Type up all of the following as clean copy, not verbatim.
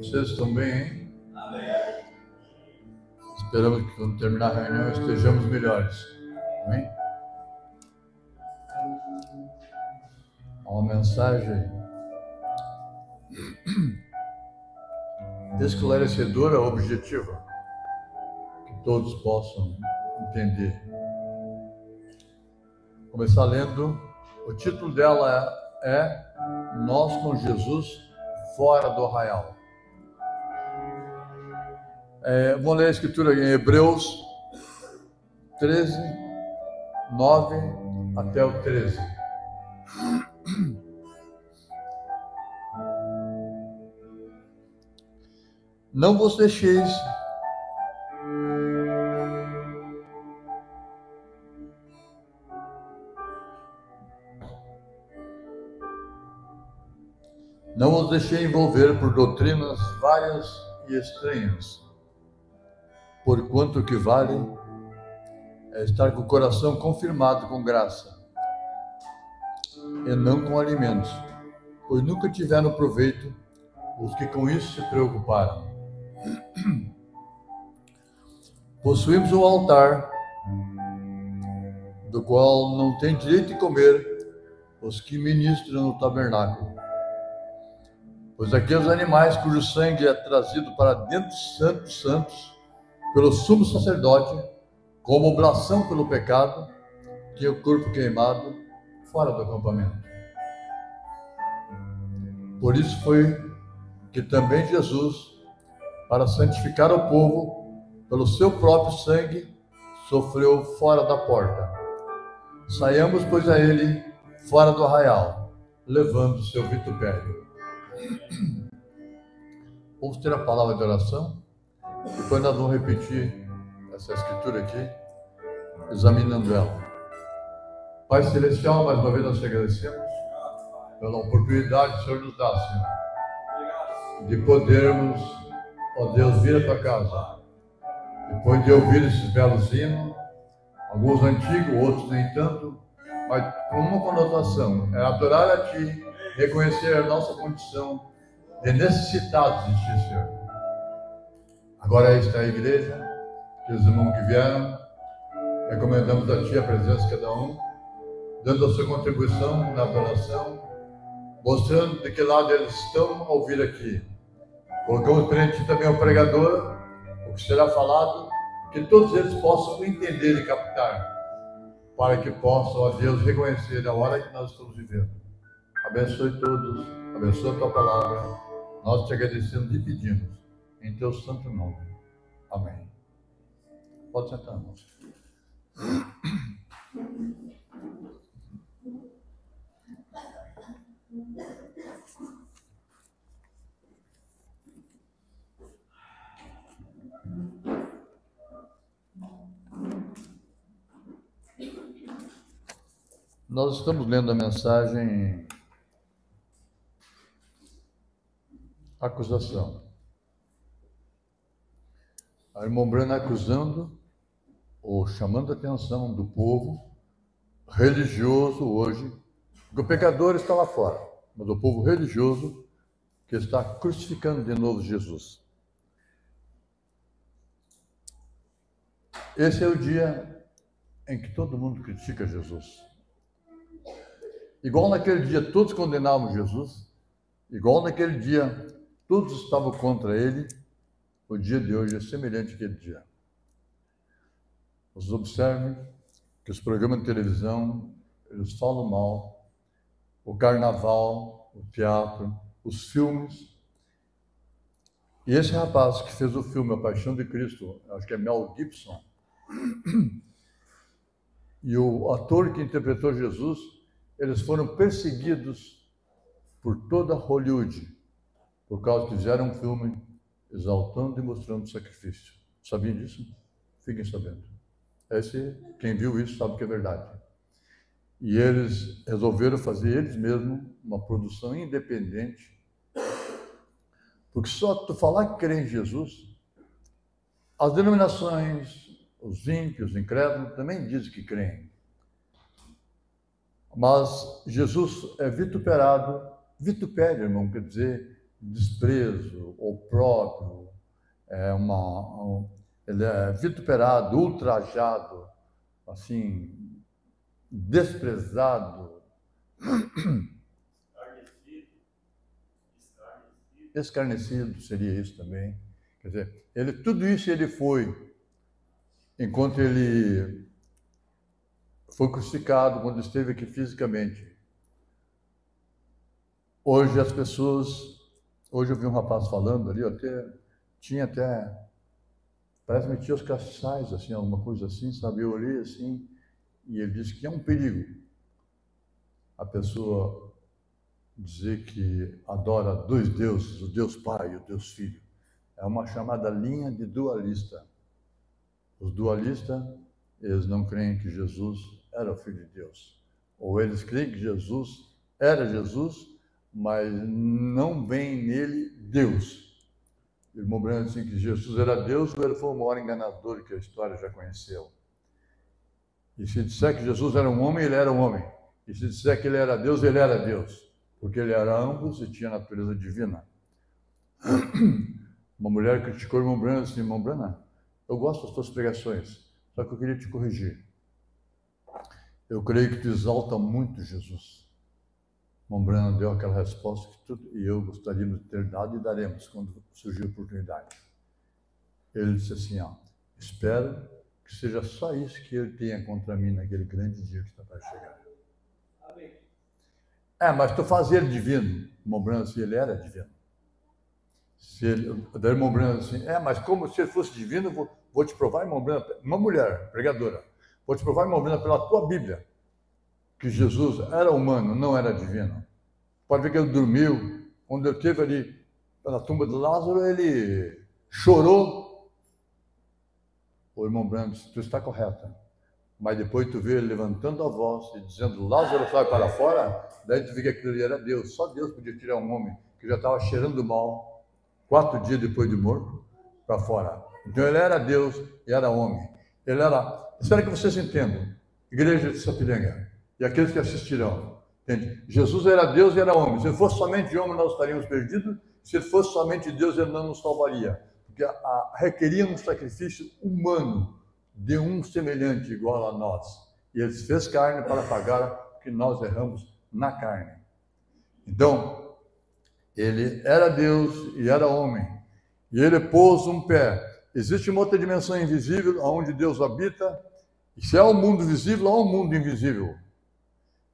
Vocês estão bem, hein? Amém. Esperamos que quando terminar a reunião estejamos melhores. Amém? Há uma mensagem esclarecedora, objetiva, que todos possam entender. Vou começar lendo. O título dela é Nós com Jesus fora do arraial. Vou ler a escritura em Hebreus 13, 9 até o 13. Não vos deixeis envolver por doutrinas várias e estranhas, porquanto o que vale é estar com o coração confirmado com graça, e não com alimentos, pois nunca tiveram proveito os que com isso se preocuparam. Possuímos um altar, do qual não tem direito de comer os que ministram no tabernáculo, pois aqueles animais cujo sangue é trazido para dentro dos santos dos santos pelo sumo sacerdote, como oblação pelo pecado, tinha o corpo queimado fora do acampamento. Por isso foi que também Jesus, para santificar o povo, pelo seu próprio sangue, sofreu fora da porta. Saiamos, pois, a ele fora do arraial, levando o seu vitupério. Vamos ter a palavra de oração. Depois nós vamos repetir essa escritura aqui, examinando ela. Pai Celestial, mais uma vez nós te agradecemos pela oportunidade que o Senhor nos dá, Senhor, de podermos, ó Deus, vir à tua casa. Depois de ouvir esses belos hinos, alguns antigos, outros nem tanto, mas com uma conotação, é adorar a Ti, reconhecer a nossa condição de necessitados de Ti, Senhor. Agora está a igreja, aqueles irmãos que vieram, recomendamos a Ti a presença de cada um, dando a sua contribuição na adoração, mostrando de que lado eles estão ao vir aqui. Colocamos perante também o pregador, o que será falado, que todos eles possam entender e captar, para que possam, ó Deus, reconhecer a hora que nós estamos vivendo. Abençoe todos, abençoe a Tua palavra, nós te agradecemos e pedimos, em Teu santo nome. Amém. Pode sentar, irmãos. Nós estamos lendo a mensagem acusação. A irmã Brana acusando ou chamando a atenção do povo religioso hoje, porque o pecador está lá fora, mas o povo religioso que está crucificando de novo Jesus. Esse é o dia em que todo mundo critica Jesus. Igual naquele dia todos condenavam Jesus, igual naquele dia todos estavam contra ele, o dia de hoje é semelhante àquele dia. Vocês observem que os programas de televisão, eles falam mal, o carnaval, o teatro, os filmes. E esse rapaz que fez o filme A Paixão de Cristo, acho que é Mel Gibson, e o ator que interpretou Jesus, eles foram perseguidos por toda Hollywood, por causa que fizeram um filme exaltando e mostrando o sacrifício. Sabiam disso? Fiquem sabendo. Quem viu isso sabe que é verdade. E eles resolveram fazer eles mesmos uma produção independente, porque só tu falar que crê em Jesus, as denominações, os ímpios, os incrédulos, também dizem que creem. Mas Jesus é vituperado, vitupério, irmão, quer dizer, desprezo, opróbrio, ele é vituperado, ultrajado, assim, desprezado, escarnecido seria isso também. Quer dizer, tudo isso ele foi, enquanto ele foi crucificado, quando esteve aqui fisicamente. Hoje eu vi um rapaz falando ali, parece que metia os castiçais, assim, alguma coisa assim, sabe? Eu olhei assim, e ele disse que é um perigo a pessoa dizer que adora dois deuses, o Deus Pai e o Deus Filho. É uma chamada linha de dualista. Os dualistas, eles não creem que Jesus era o Filho de Deus. Ou eles creem que Jesus era Jesus, mas não vem nele Deus. O irmão Branham disse que Jesus era Deus, ou ele foi o maior enganador que a história já conheceu. E se disser que Jesus era um homem, ele era um homem. E se disser que ele era Deus, ele era Deus. Porque ele era ambos e tinha natureza divina. Uma mulher criticou o irmão Branham e disse: irmão Branham, eu gosto das tuas pregações, só que eu queria te corrigir. Eu creio que tu exalta muito Jesus. O irmão Branham deu aquela resposta que tudo e eu gostaríamos de ter dado e daremos quando surgir a oportunidade. Ele disse assim: espero que seja só isso que ele tenha contra mim naquele grande dia que está para chegar. Amém. Mas tu faz ele divino. O irmão Branham disse: ele era divino. Daí o irmão Branham disse: mas como se ele fosse divino, vou te provar, irmão Branham, uma mulher pregadora, vou te provar, irmão Branham, pela tua Bíblia, que Jesus era humano, não era divino. Pode ver que ele dormiu. Quando ele esteve ali pela tumba de Lázaro, ele chorou. O irmão Branham disse: tu está correta. Mas depois tu vê ele levantando a voz e dizendo: Lázaro sai para fora. Daí tu vê que aquilo ali era Deus. Só Deus podia tirar um homem que já estava cheirando mal 4 dias depois de morto para fora. Então ele era Deus e era homem. Ele era... Espero que vocês entendam. Igreja de Sapiranga e aqueles que assistirão. Entende? Jesus era Deus e era homem. Se ele fosse somente homem, nós estaríamos perdidos. Se ele fosse somente Deus, ele não nos salvaria. Porque requeria um sacrifício humano de um semelhante igual a nós. E ele se fez carne para pagar o que nós erramos na carne. Então, ele era Deus e era homem. E ele pôs um pé. Existe uma outra dimensão invisível, onde Deus habita. E se há um mundo visível, há um mundo invisível.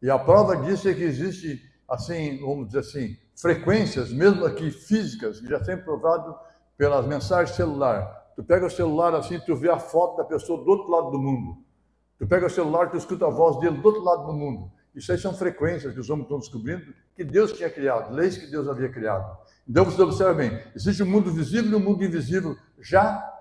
E a prova disso é que existe, assim, vamos dizer assim, frequências, mesmo aqui físicas, que já tem provado pelas mensagens celular. Tu pega o celular assim, tu vê a foto da pessoa do outro lado do mundo. Tu pega o celular, tu escuta a voz dele do outro lado do mundo. Isso aí são frequências que os homens estão descobrindo que Deus tinha criado, leis que Deus havia criado. Então você observa bem, existe um mundo visível e um mundo invisível já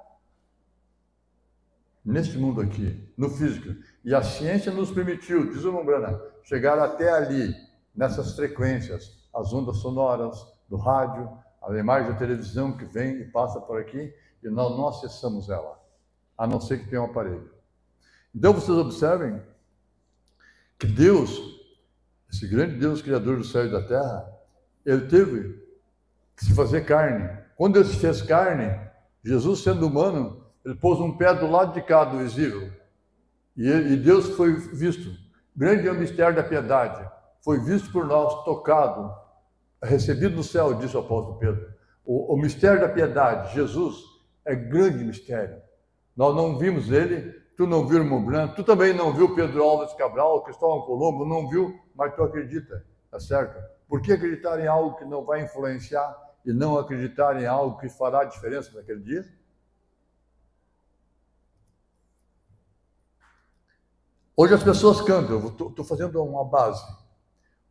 neste mundo aqui, no físico. E a ciência nos permitiu, diz o irmão Branham, chegar até ali, nessas frequências, as ondas sonoras do rádio, a imagem da televisão que vem e passa por aqui, e nós não acessamos ela, a não ser que tenha um aparelho. Então vocês observem que Deus, esse grande Deus criador do céu e da terra, ele teve que se fazer carne. Quando ele se fez carne, Jesus sendo humano, ele pôs um pé do lado de cá do visível. E Deus foi visto. Grande é o mistério da piedade. Foi visto por nós, tocado, recebido no céu, disse o apóstolo Pedro. O mistério da piedade, Jesus, é grande mistério. Nós não vimos ele. Tu não viu o irmão Branham, tu também não viu Pedro Álvares Cabral, Cristóvão Colombo, não viu, mas tu acredita, tá certo? Por que acreditar em algo que não vai influenciar e não acreditar em algo que fará diferença naquele dia? Hoje as pessoas cantam, eu estou fazendo uma base.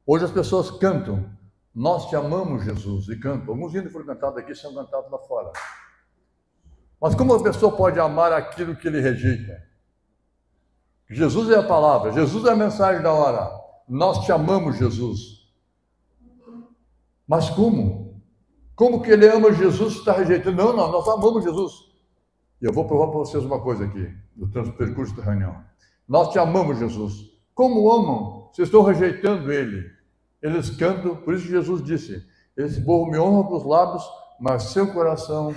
Hoje as pessoas cantam, nós te amamos, Jesus, e cantam. Alguns hinos foram cantados aqui, são cantados lá fora. Mas como a pessoa pode amar aquilo que ele rejeita? Jesus é a palavra, Jesus é a mensagem da hora. Nós te amamos, Jesus. Mas como? Como que ele ama Jesus e está rejeitando? Não, nós amamos Jesus. E eu vou provar para vocês uma coisa aqui, no percurso da reunião. Nós te amamos, Jesus. Como amam? Vocês estão rejeitando ele. Eles cantam, por isso Jesus disse, Esse povo me honra com os lábios, mas seu coração,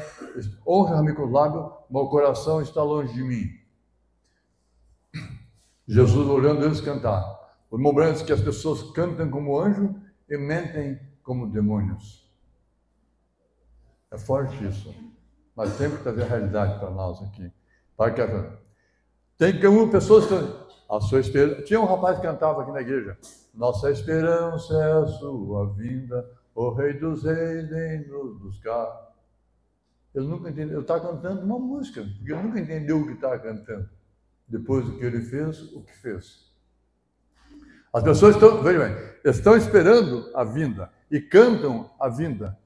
honra-me com os lábios, mas o coração está longe de mim. Jesus olhando eles cantar. O irmão Branham diz que as pessoas cantam como anjo e mentem como demônios. É forte isso, mas sempre trazer a realidade para nós aqui. Tem pessoas que a sua esperança. Tinha um rapaz que cantava aqui na igreja. Nossa esperança é a sua vinda, o Rei dos Reis vem nos buscar. Ele nunca entendeu. Ele está cantando uma música, porque ele nunca entendeu o que está cantando. Depois do que ele fez, o que fez. As pessoas estão, veja bem, estão esperando a vinda e cantam a vinda.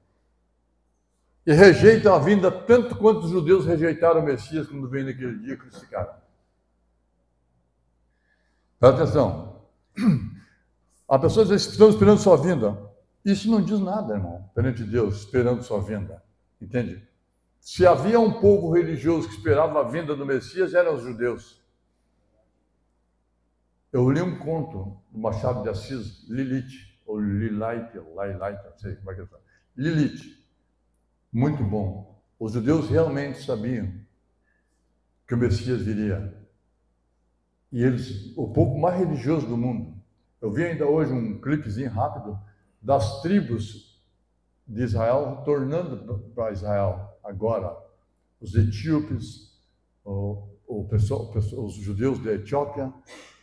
E rejeitam a vinda tanto quanto os judeus rejeitaram o Messias quando veio naquele dia crucificado. Presta atenção. As pessoas estão esperando sua vinda. Isso não diz nada, irmão, perante Deus, esperando sua vinda. Entende? Se havia um povo religioso que esperava a vinda do Messias, eram os judeus. Eu li um conto do Machado de Assis, Lilith, ou Lilith, não sei como é que é. Lilith. Muito bom. Os judeus realmente sabiam que o Messias viria. E eles, o povo mais religioso do mundo. Eu vi ainda hoje um clipezinho rápido das tribos de Israel retornando para Israel agora. Os etíopes, os judeus da Etiópia,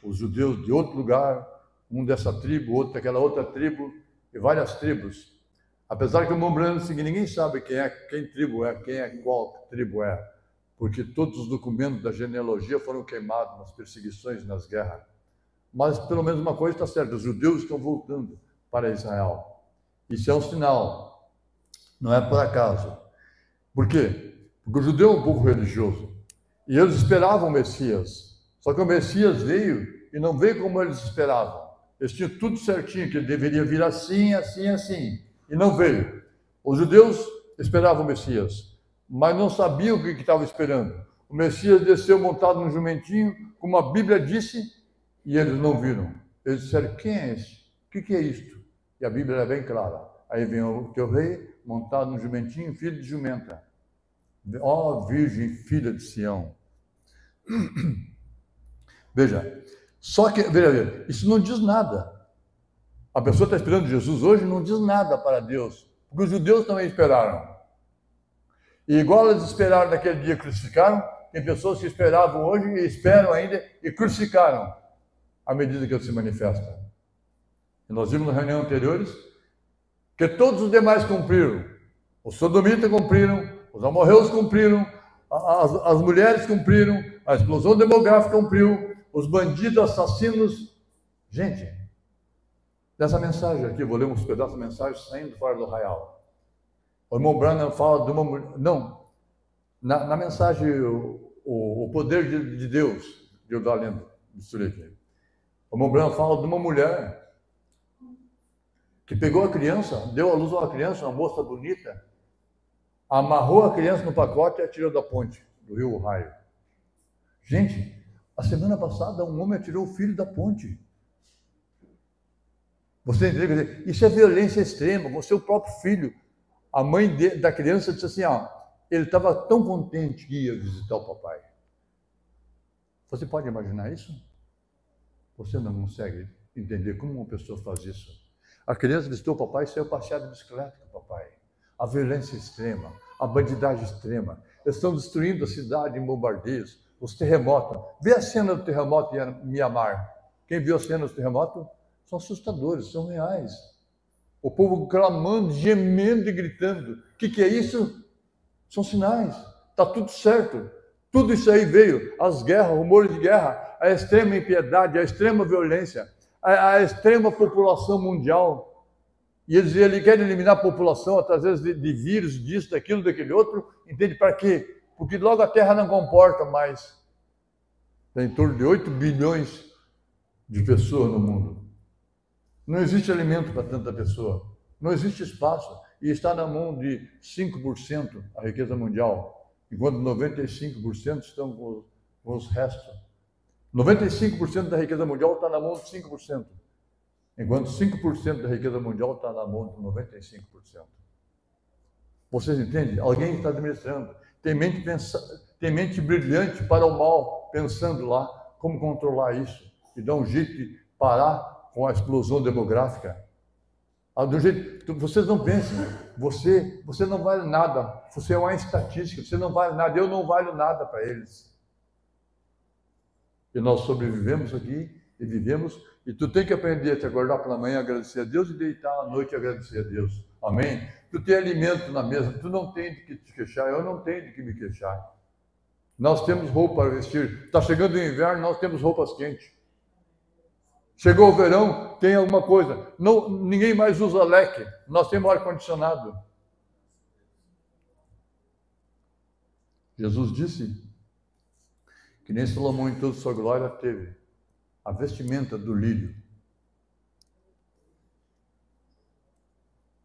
os judeus de outro lugar, um dessa tribo, outro daquela outra tribo, e várias tribos. Apesar que o irmão Branham disse que ninguém sabe quem tribo é, qual tribo é, porque todos os documentos da genealogia foram queimados nas perseguições, nas guerras. Mas pelo menos uma coisa está certa, os judeus estão voltando para Israel. Isso é um sinal, não é por acaso. Por quê? Porque o judeu é um povo religioso, e eles esperavam o Messias, só que o Messias veio e não veio como eles esperavam. Eles tinham tudo certinho, que ele deveria vir assim, assim, assim. E não veio. Os judeus esperavam o Messias, mas não sabiam o que estava esperando. O Messias desceu montado num jumentinho, como a Bíblia disse, e eles não viram. Eles disseram, quem é esse? O que é isto? E a Bíblia é bem clara. Aí vem o teu rei, montado num jumentinho, filho de jumenta. Ó Virgem, filha de Sião. Veja, só que, veja, isso não diz nada. A pessoa está esperando Jesus hoje, não diz nada para Deus, porque os judeus também esperaram. E igual eles esperaram naquele dia, crucificaram, tem pessoas que esperavam hoje e esperam ainda e crucificaram à medida que ele se manifesta. E nós vimos na reunião anteriores que todos os demais cumpriram. Os sodomitas cumpriram, os amorreus cumpriram, as mulheres cumpriram, a explosão demográfica cumpriu, os bandidos, assassinos. Gente, dessa mensagem aqui, vou ler uns pedaços da mensagem saindo fora do arraial. O irmão Branham fala de uma mulher. Não, na mensagem, o poder de Deus, de eu dar lendo, misturei aqui. O irmão Branham fala de uma mulher que pegou a criança, deu à luz a uma criança, uma moça bonita, amarrou a criança no pacote e atirou da ponte, do rio Ohio. Gente, a semana passada um homem atirou o filho da ponte. Você entendeu? Isso é violência extrema. Você, o próprio filho, a mãe da criança disse assim, ele estava tão contente que ia visitar o papai. Você pode imaginar isso? Você não consegue entender como uma pessoa faz isso. A criança visitou o papai e saiu passear de bicicleta com o papai. A violência extrema, a bandidagem extrema. Eles estão destruindo a cidade em bombardeios, os terremotos. Vê a cena do terremoto em Mianmar. Quem viu a cena do terremoto? São assustadores, são reais. O povo clamando, gemendo e gritando. O que é isso? São sinais. Está tudo certo. Tudo isso aí veio. As guerras, rumores de guerra, a extrema impiedade, a extrema violência, a extrema população mundial. E eles querem eliminar a população através de vírus, disso, daquilo, daquele outro. Entende para quê? Porque logo a Terra não comporta mais. Tem em torno de 8 bilhões de pessoas no mundo. Não existe alimento para tanta pessoa. Não existe espaço. E está na mão de 5% a riqueza mundial, enquanto 95% estão com os restos. 95% da riqueza mundial está na mão de 5%. enquanto 5% da riqueza mundial está na mão de 95%. Vocês entendem? Alguém está administrando. Tem mente brilhante para o mal, pensando lá como controlar isso e dar um jeito de parar com a explosão demográfica. Do jeito, vocês não pensem, você não vale nada, você é uma estatística, você não vale nada, eu não valho nada para eles. E nós sobrevivemos aqui e vivemos, e tu tem que aprender a te acordar pela manhã, agradecer a Deus, e deitar à noite e agradecer a Deus. Amém? Tu tem alimento na mesa, tu não tem de que te queixar, eu não tenho de que me queixar. Nós temos roupa para vestir, está chegando o inverno, nós temos roupas quentes. Chegou o verão, tem alguma coisa. Não, ninguém mais usa leque. Nós temos ar-condicionado. Jesus disse que nem Salomão em toda sua glória teve a vestimenta do lírio.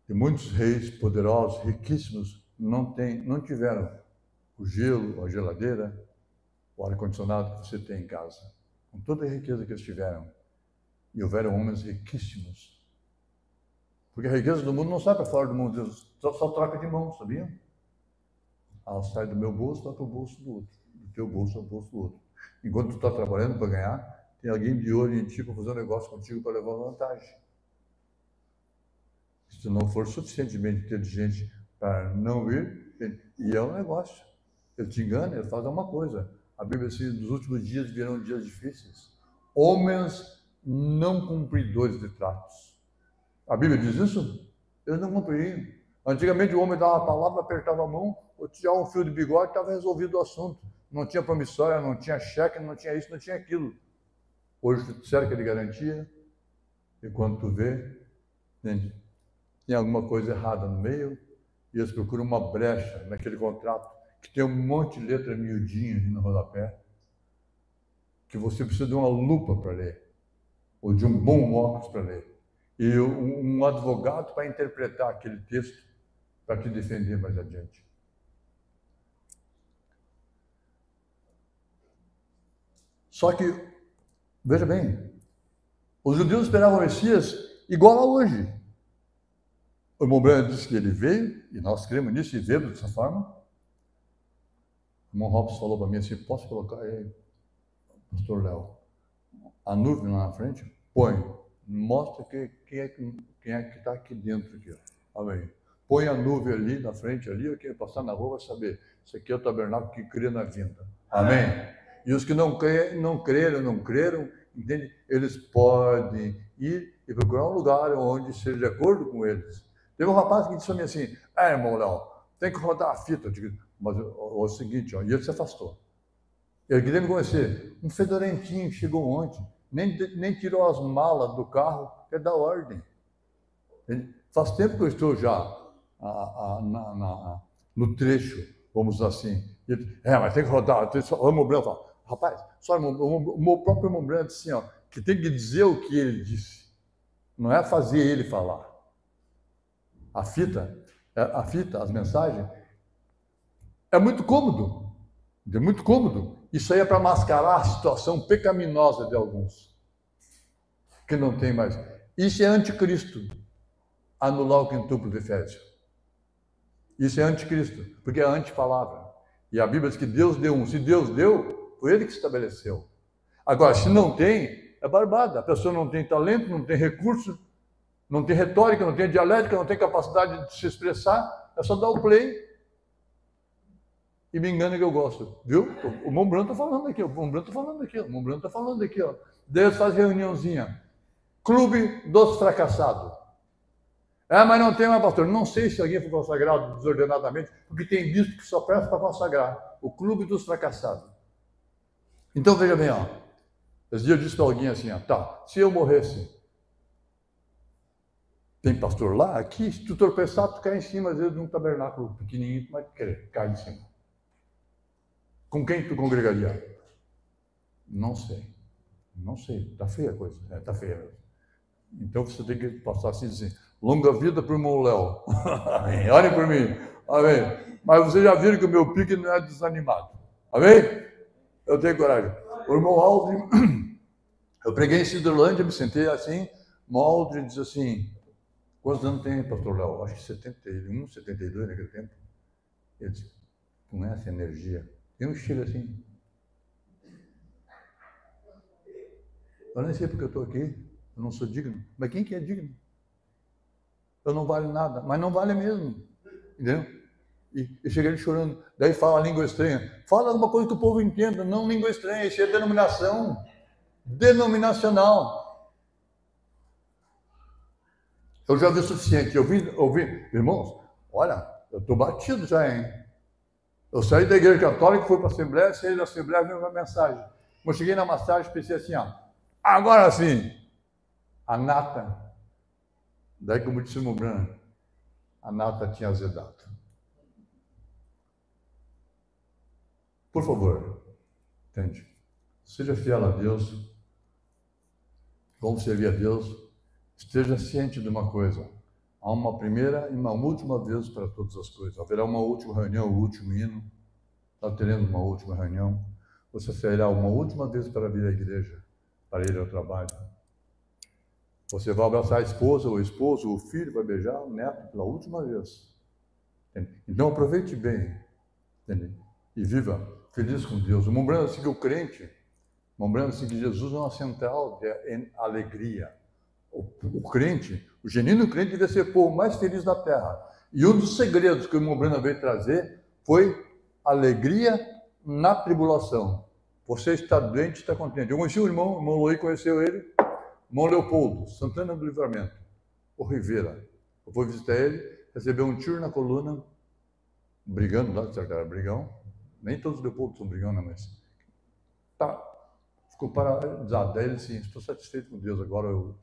E muitos reis poderosos, riquíssimos, não tiveram o gelo, a geladeira, o ar-condicionado que você tem em casa. Com toda a riqueza que eles tiveram. E houveram homens riquíssimos. Porque a riqueza do mundo não sai para fora do mundo, só troca de mão, sabiam? Ela sai do meu bolso, vai para o bolso do outro. Do teu bolso ao bolso do outro. Enquanto tu está trabalhando para ganhar, tem alguém de olho em ti para fazer um negócio contigo para levar vantagem. Se tu não for suficientemente inteligente para não ir, e é um negócio. Ele te engana, ele faz uma coisa. A Bíblia diz que nos últimos dias virão dias difíceis. Homens não cumpridores de tratos. A Bíblia diz isso? Eles não cumpririam. Antigamente o homem dava uma palavra, apertava a mão, ou tirava um fio de bigode e estava resolvido o assunto. Não tinha promissória, não tinha cheque, não tinha isso, não tinha aquilo. Hoje tu cerca de garantia, e quando tu vê, tem alguma coisa errada no meio, e eles procuram uma brecha naquele contrato, que tem um monte de letra miudinha no rodapé, que você precisa de uma lupa para ler, ou de um bom óculos para ler, e um advogado para interpretar aquele texto, para te defender mais adiante. Só que, veja bem, os judeus esperavam o Messias igual a hoje. O irmão Branham disse que ele veio, e nós cremos nisso, e vemos dessa forma. O irmão Robson falou para mim assim, posso colocar aí, pastor Léo, a nuvem lá na frente? Põe, mostra quem é que está aqui dentro. Aqui, ó. Amém. Põe a nuvem ali na frente, ali, quem passar na rua vai saber, isso aqui é o tabernáculo que crê na vinda. Amém? E os que não creram, entende? Eles podem ir e procurar um lugar onde seja de acordo com eles. Teve um rapaz que disse para mim assim, irmão Léo, tem que rodar a fita. Eu digo, mas o seguinte, ó, e ele se afastou. Ele queria me conhecer. Um fedorentinho chegou ontem, nem tirou as malas do carro, que é da ordem. Faz tempo que eu estou já no trecho, vamos dizer assim. Ele, mas tem que rodar. O irmão Branham fala, rapaz, só o meu próprio irmão Branham disse assim, ó, que tem que dizer o que ele disse. Não é fazer ele falar. A fita, as mensagens, é muito cômodo. É muito cômodo. Isso aí é para mascarar a situação pecaminosa de alguns. Que não tem mais. Isso é anticristo. Anular o quintuplo de Efésios. Isso é anticristo, porque é antipalavra. E a Bíblia diz que Deus deu um. Se Deus deu, foi Ele que estabeleceu. Agora, se não tem, é barbada. A pessoa não tem talento, não tem recurso, não tem retórica, não tem dialética, não tem capacidade de se expressar, é só dar o play e me engana que eu gosto. Viu? O irmão Branham está falando aqui, o irmão Branham está falando aqui, o irmão Branham está falando aqui, ó. Deus faz reuniãozinha. Clube dos fracassados. Mas não tem mais, pastor. Não sei se alguém foi consagrado desordenadamente, porque tem bispo que só presta para consagrar. O clube dos fracassados. Então, veja bem, ó. Esse dia eu disse para alguém assim, ó, tá, se eu morresse, tem pastor lá, aqui, se tu tropeçar, tu cai em cima, às vezes, de um tabernáculo pequenininho, tu vai cair em cima. Com quem tu congregaria? Não sei. Não sei. Está feia a coisa. Está feia mesmo. Então, você tem que passar assim, dizer, longa vida para o irmão Léo. Amém. Olhem por mim. Amém. Mas vocês já viram que o meu pique não é desanimado. Amém? Eu tenho coragem. O irmão Aldo, eu preguei em Cidrolândia, me sentei assim, Aldrin diz assim, quantos anos tem, pastor Léo? Acho que 71, 72 naquele tempo. Ele disse, com essa energia, tem um estilo assim. Eu nem sei porque eu estou aqui, eu não sou digno. Mas quem que é digno? Eu não valho nada, mas não vale mesmo. Entendeu? E chega ele chorando. Daí fala a língua estranha. Fala alguma coisa que o povo entenda, não língua estranha, isso é denominação. Denominacional. Eu já vi o suficiente. Eu ouvi, irmãos, olha, eu estou batido já, hein? Eu saí da igreja católica, fui para a Assembleia, saí da Assembleia, veio uma mensagem. Quando eu cheguei na mensagem, pensei assim, ó, agora sim, a nata, daí como disse o irmão Branco, a nata tinha azedado. Por favor, entende? Seja fiel a Deus, vamos servir a Deus, esteja ciente de uma coisa, há uma primeira e uma última vez para todas as coisas, haverá uma última reunião, o último hino, está teremos uma última reunião, você sairá uma última vez para vir à igreja, para ir ao trabalho, você vai abraçar a esposa, ou o esposo, o filho, vai beijar o neto pela última vez, entende? Então aproveite bem, entende? E viva feliz com Deus. O irmão Branco disse que o crente, o irmão Branco disse que Jesus é uma central de alegria. O crente, o genuíno crente deve ser o povo mais feliz da terra. E um dos segredos que o irmão Branco veio trazer foi alegria na tribulação. Você está doente, está contente. Eu conheci o irmão Luí conheceu ele, irmão Leopoldo, Santana do Livramento, o Rivera. Eu fui visitar ele, recebeu um tiro na coluna, brigando lá, certo? Era brigão. Nem todos os Leopoldos são brigão, né? Mas tá, ficou paralisado. Daí ele disse, estou satisfeito com Deus, agora eu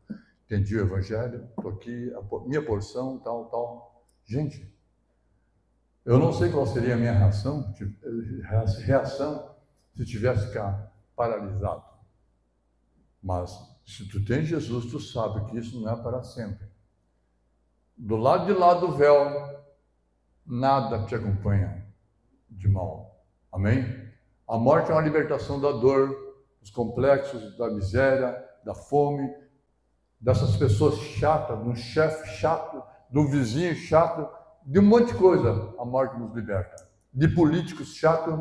entendi o Evangelho, estou aqui, a minha porção, tal. Gente, eu não sei qual seria a minha reação se tivesse ficar paralisado. Mas, se tu tens Jesus, tu sabe que isso não é para sempre. Do lado de lá do véu, nada te acompanha de mal. Amém? A morte é uma libertação da dor, dos complexos, da miséria, da fome, dessas pessoas chatas, de um chefe chato, de um vizinho chato, de um monte de coisa. A morte nos liberta. De políticos chatos.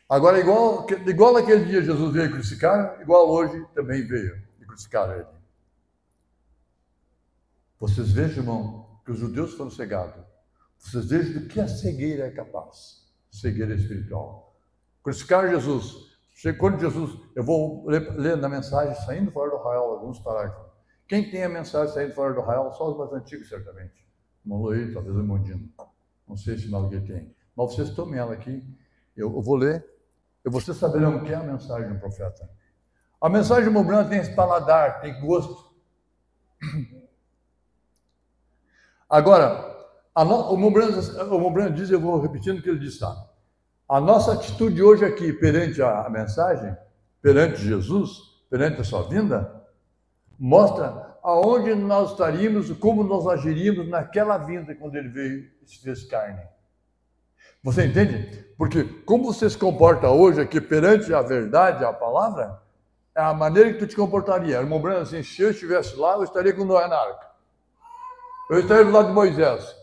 Agora, igual naquele dia Jesus veio crucificar, igual hoje também veio e crucificaram ele. Vocês vejam, irmão, que os judeus foram cegados. Vocês vejam do que a cegueira é capaz. Cegueira espiritual. Crucificaram Jesus. Quando Jesus, eu vou ler na mensagem Saindo Fora do Arraial, alguns parágrafos. Quem tem a mensagem Saindo Fora do Arraial? Só os mais antigos, certamente. Irmão Luí, talvez o irmão Dino. Não sei se alguém tem. Mas vocês tomem ela aqui. Eu vou ler. E vocês saberão o que é a mensagem do profeta. A mensagem do irmão Branco tem esse paladar, tem gosto. Agora, o irmão Branco diz, eu vou repetindo o que ele disse, tá? A nossa atitude hoje aqui, perante a mensagem, perante Jesus, perante a sua vinda, mostra aonde nós estaríamos, como nós agiríamos naquela vinda, quando ele veio e se fez carne. Você entende? Porque como você se comporta hoje aqui, perante a verdade, a palavra, é a maneira que tu te comportaria. O irmão Branco, assim, se eu estivesse lá, eu estaria com Noé na arca. Eu estaria do lado de Moisés.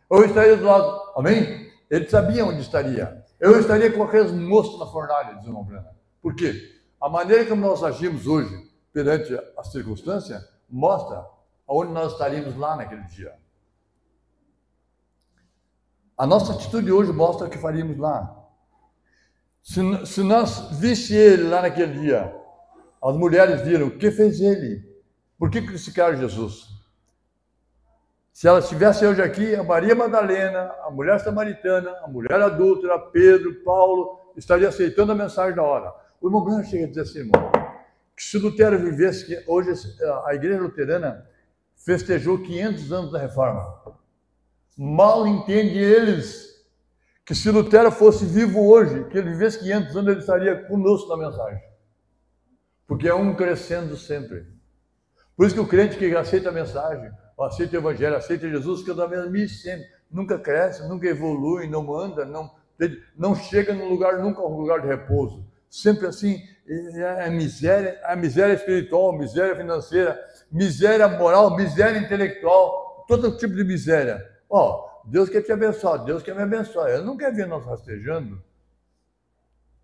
Eu estaria do lado... Amém? Ele sabia onde estaria. Eu estaria com aqueles moços na fornalha, diz o irmão Branco. Por quê? A maneira como nós agimos hoje, perante a circunstância, mostra aonde nós estaríamos lá naquele dia. A nossa atitude hoje mostra o que faríamos lá. Se nós visse ele lá naquele dia, as mulheres viram, o que fez ele? Por que crucificaram Jesus? Se ela estivesse hoje aqui, a Maria Madalena, a mulher samaritana, a mulher adúltera, Pedro, Paulo, estaria aceitando a mensagem da hora. O irmão Branco chega a dizer assim, irmão, que se Lutero vivesse, que hoje a igreja luterana festejou 500 anos da reforma. Mal entende eles que se Lutero fosse vivo hoje, que ele vivesse 500 anos, ele estaria conosco na mensagem. Porque é um crescendo sempre. Por isso que o crente que aceita a mensagem, aceita o evangelho, aceita Jesus, que é da mesmice sempre, nunca cresce, nunca evolui, não anda, não chega num lugar, nunca um lugar de repouso. Sempre assim, é miséria, a miséria espiritual, miséria financeira, miséria moral, miséria intelectual, todo tipo de miséria. Deus quer te abençoar, Deus quer me abençoar. Ele não quer ver nós rastejando.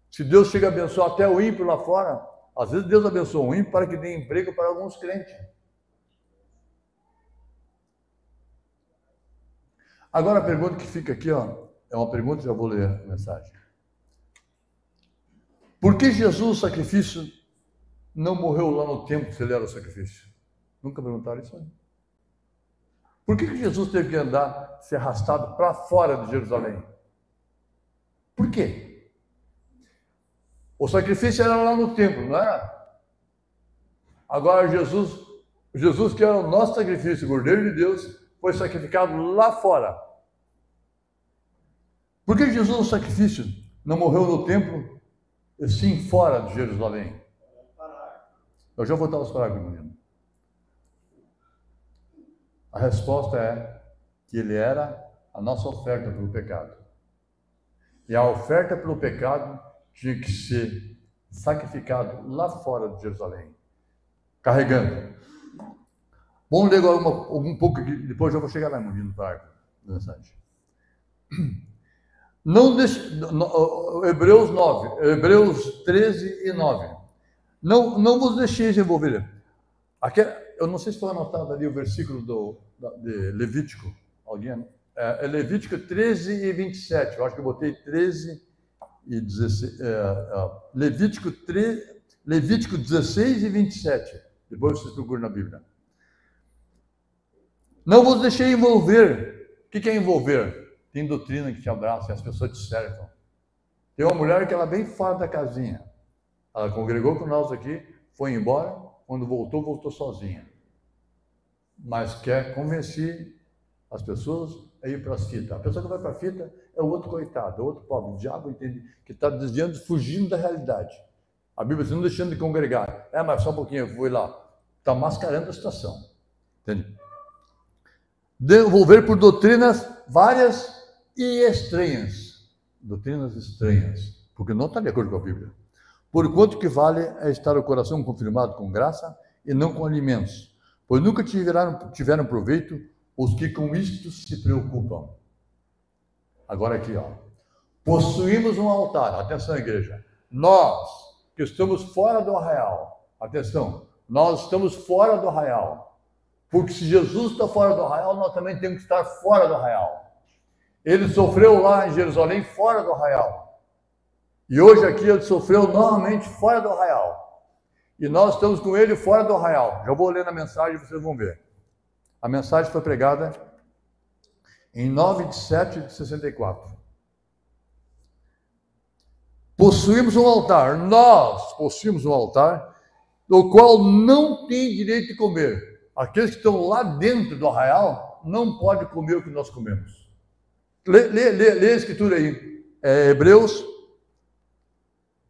Se Deus chega a abençoar até o ímpio lá fora, às vezes Deus abençoa o ímpio para que dê emprego para alguns crentes. Agora a pergunta que fica aqui, é uma pergunta, já vou ler a mensagem. Por que Jesus, o sacrifício, não morreu lá no templo se ele era o sacrifício? Nunca perguntaram isso aí? Por que Jesus teve que andar, ser arrastado para fora de Jerusalém? Por quê? O sacrifício era lá no templo, não era? Agora Jesus que era o nosso sacrifício, o Cordeiro de Deus, foi sacrificado lá fora. Por que Jesus, o sacrifício, não morreu no templo, e sim fora de Jerusalém? Eu já vou dar os parágrafos, menino. A resposta é que ele era a nossa oferta pelo pecado. E a oferta pelo pecado tinha que ser sacrificado lá fora de Jerusalém, carregando. Vamos ler agora um pouco aqui, depois eu vou chegar lá no parágrafo da mensagem. Não deixe, Hebreus 9, Hebreus 13 e 9. Não vos deixeis envolver. Aqui, eu não sei se foi anotado ali o versículo de Levítico. Alguém? É Levítico 13 e 27. Eu acho que eu botei 13 e 16. Levítico 16 e 27. Depois vocês procuram na Bíblia. Não vos deixei envolver. O que é envolver? Tem doutrina que te abraça e as pessoas te cercam. Tem uma mulher que ela bem fora da casinha. Ela congregou com nós aqui, foi embora, quando voltou sozinha. Mas quer convencer as pessoas a ir para as fitas. A pessoa que vai para a fita é o outro coitado, é o outro pobre. O diabo entende que está desviando, fugindo da realidade. A Bíblia diz, não deixando de congregar. Mas só um pouquinho, eu fui lá. Está mascarando a situação. Entende? Devolver por doutrinas várias e estranhas. Doutrinas estranhas. Porque não está de acordo com a Bíblia. Porquanto que vale é estar o coração confirmado com graça e não com alimentos. Pois nunca tiveram proveito os que com isto se preocupam. Agora aqui, possuímos um altar. Atenção, igreja. Nós que estamos fora do arraial. Atenção. Nós estamos fora do arraial. Porque se Jesus está fora do arraial, nós também temos que estar fora do arraial. Ele sofreu lá em Jerusalém fora do arraial. E hoje aqui ele sofreu novamente fora do arraial. E nós estamos com ele fora do arraial. Já vou ler na mensagem e vocês vão ver. A mensagem foi pregada em 9/7/64. Possuímos um altar. Nós possuímos um altar do qual não tem direito de comer. Aqueles que estão lá dentro do arraial não podem comer o que nós comemos. Lê a escritura aí. Hebreus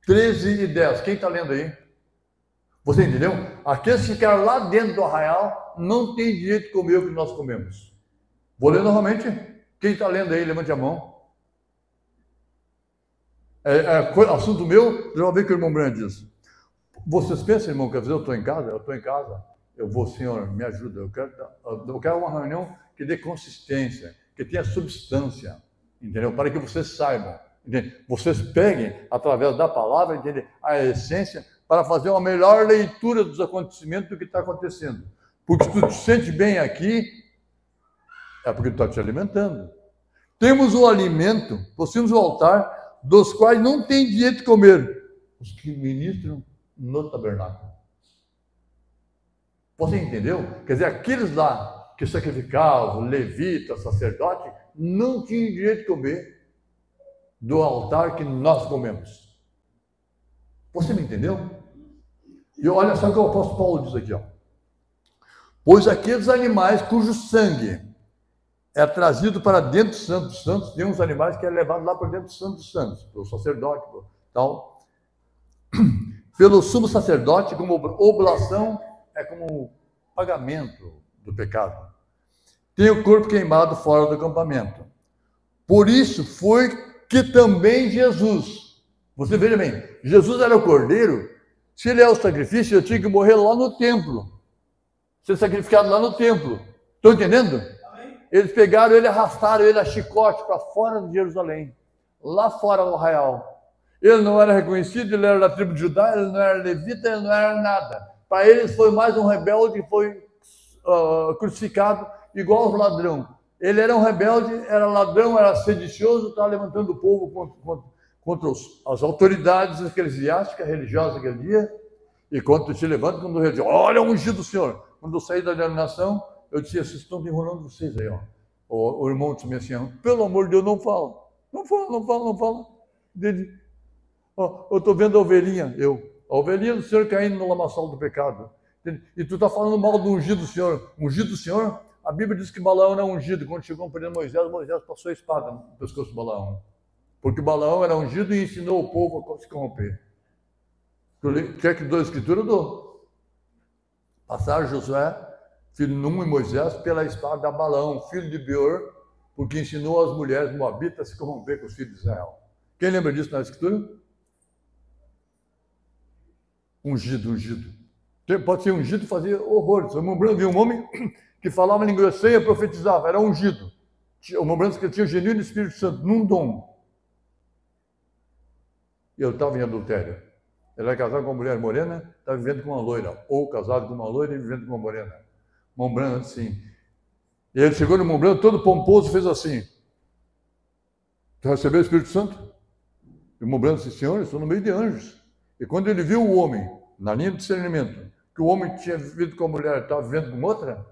13 e 10. Quem está lendo aí? Você entendeu? Aqueles que ficaram lá dentro do arraial não têm direito de comer o que nós comemos. Vou ler novamente. Quem está lendo aí, levante a mão. Assunto meu, já ver o que o irmão Brand diz. Vocês pensam, irmão, quer dizer, eu estou em casa? Eu estou em casa. Eu vou, Senhor, me ajuda. Eu quero uma reunião que dê consistência, que tenha substância, entendeu? Para que vocês saibam, entende? Vocês peguem, através da palavra, entende? A essência, para fazer uma melhor leitura dos acontecimentos do que está acontecendo. Porque se tu te sente bem aqui, é porque tu está te alimentando. Temos o alimento, possuímos o altar, dos quais não tem direito de comer os que ministram no tabernáculo. Você entendeu? Quer dizer, aqueles lá que sacrificavam, levita, sacerdote, não tinham direito de comer do altar que nós comemos. Você me entendeu? E olha só o que o apóstolo Paulo diz aqui, pois aqueles animais cujo sangue é trazido para dentro do Santo dos Santos, tem uns animais que é levado lá para dentro do Santo dos Santos, pelo sacerdote, tal, pelo sumo sacerdote, como oblação, é como pagamento do pecado. Tem o corpo queimado fora do acampamento. Por isso foi que também Jesus, você veja bem, Jesus era o cordeiro Se ele é o sacrifício, eu tinha que morrer lá no templo. Ser sacrificado lá no templo. Estão entendendo? Eles pegaram ele, arrastaram ele a chicote para fora de Jerusalém. Lá fora do arraial. Ele não era reconhecido, ele era da tribo de Judá, ele não era levita, ele não era nada. Para eles foi mais um rebelde que foi crucificado igual aos ladrões. Ele era um rebelde, era ladrão, era sedicioso, estava levantando o povo contra as autoridades eclesiásticas, religiosas daquele dia. E quando se levanta, quando o rei diz, olha o ungido do Senhor. Quando eu saí da denominação, eu disse, vocês estão enrolando vocês aí, ó. O irmão disse assim, pelo amor de Deus, não fala. Não fala. Dele, ó, eu estou vendo a ovelhinha, a ovelhinha do Senhor caindo no lamaçal do pecado. E tu está falando mal do ungido do Senhor. Ungido do Senhor? A Bíblia diz que Balaão era ungido. Quando chegou o período de Moisés passou a espada no pescoço de Balaão. Porque Balaão era ungido e ensinou o povo a se corromper. Quer que dou a escritura? Eu dou. Passaram Josué, filho de Num e Moisés, pela espada a Balaão, filho de Beor, porque ensinou as mulheres moabitas a se corromper com os filhos de Israel. Quem lembra disso na escritura? Ungido. Pode ser ungido e fazer horrores. O irmão Branco viu um homem que falava língua estranha e profetizava, era ungido. O irmão Branco tinha o genuíno Espírito Santo, num dom. E eu estava em adultério. Ele era casado com uma mulher morena, estava vivendo com uma loira. Ou casado com uma loira e vivendo com uma morena. O irmão Branco assim. E ele chegou no irmão Branco, todo pomposo, fez assim. Tu recebeu o Espírito Santo? O irmão Branco disse, Senhor, eu estou no meio de anjos. E quando ele viu o homem, na linha de discernimento, que o homem tinha vivido com a mulher e estava vivendo com outra,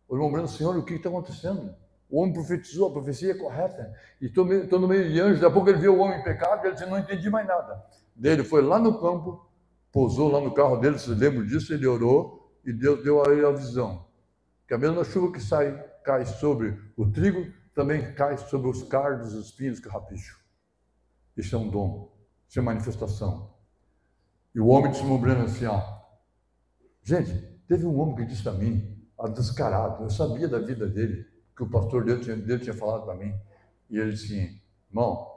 o irmão Branco, Senhor, o que está acontecendo? O homem profetizou, a profecia é correta. E estou no meio de anjos. Daqui a pouco ele viu o homem em pecado, ele disse, não entendi mais nada. Daí ele foi lá no campo, pousou lá no carro dele, se lembra disso, ele orou, e Deus deu a ele a visão. Que a mesma chuva que cai sobre o trigo, também cai sobre os cardos, os espinhos que rapicham. Isso é um dom, isso é manifestação. E o homem disse, lembrando assim, ó, gente, teve um homem que disse a mim, descarado, eu sabia da vida dele, que o pastor dele tinha falado para mim, e ele disse assim, irmão,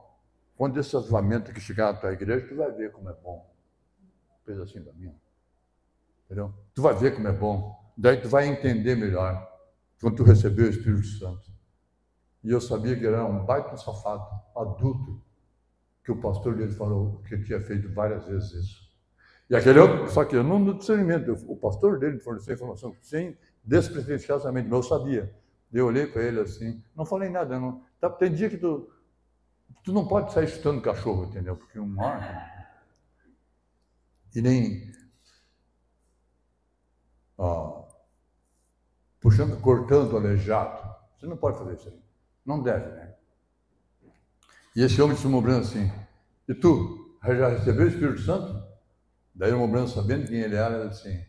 quando esse avivamento que chegar na tua igreja, tu vai ver como é bom. Fez assim para mim, entendeu? Tu vai ver como é bom, daí tu vai entender melhor, quando tu recebeu o Espírito Santo. E eu sabia que era um baita safado, adulto, que o pastor dele falou que tinha feito várias vezes isso. E aquele outro, só que eu não no discernimento, o pastor dele forneceu informação sem despretensiosamente, mas eu sabia. Eu olhei para ele assim, não falei nada, não. Tem dia que tu não pode sair chutando cachorro, entendeu? Porque um mar e nem cortando aleijado. Você não pode fazer isso aí. Não deve, né? E esse homem disse mobrando assim, e tu, já recebeu o Espírito Santo? Daí o mobrando, sabendo quem ele era, disse assim,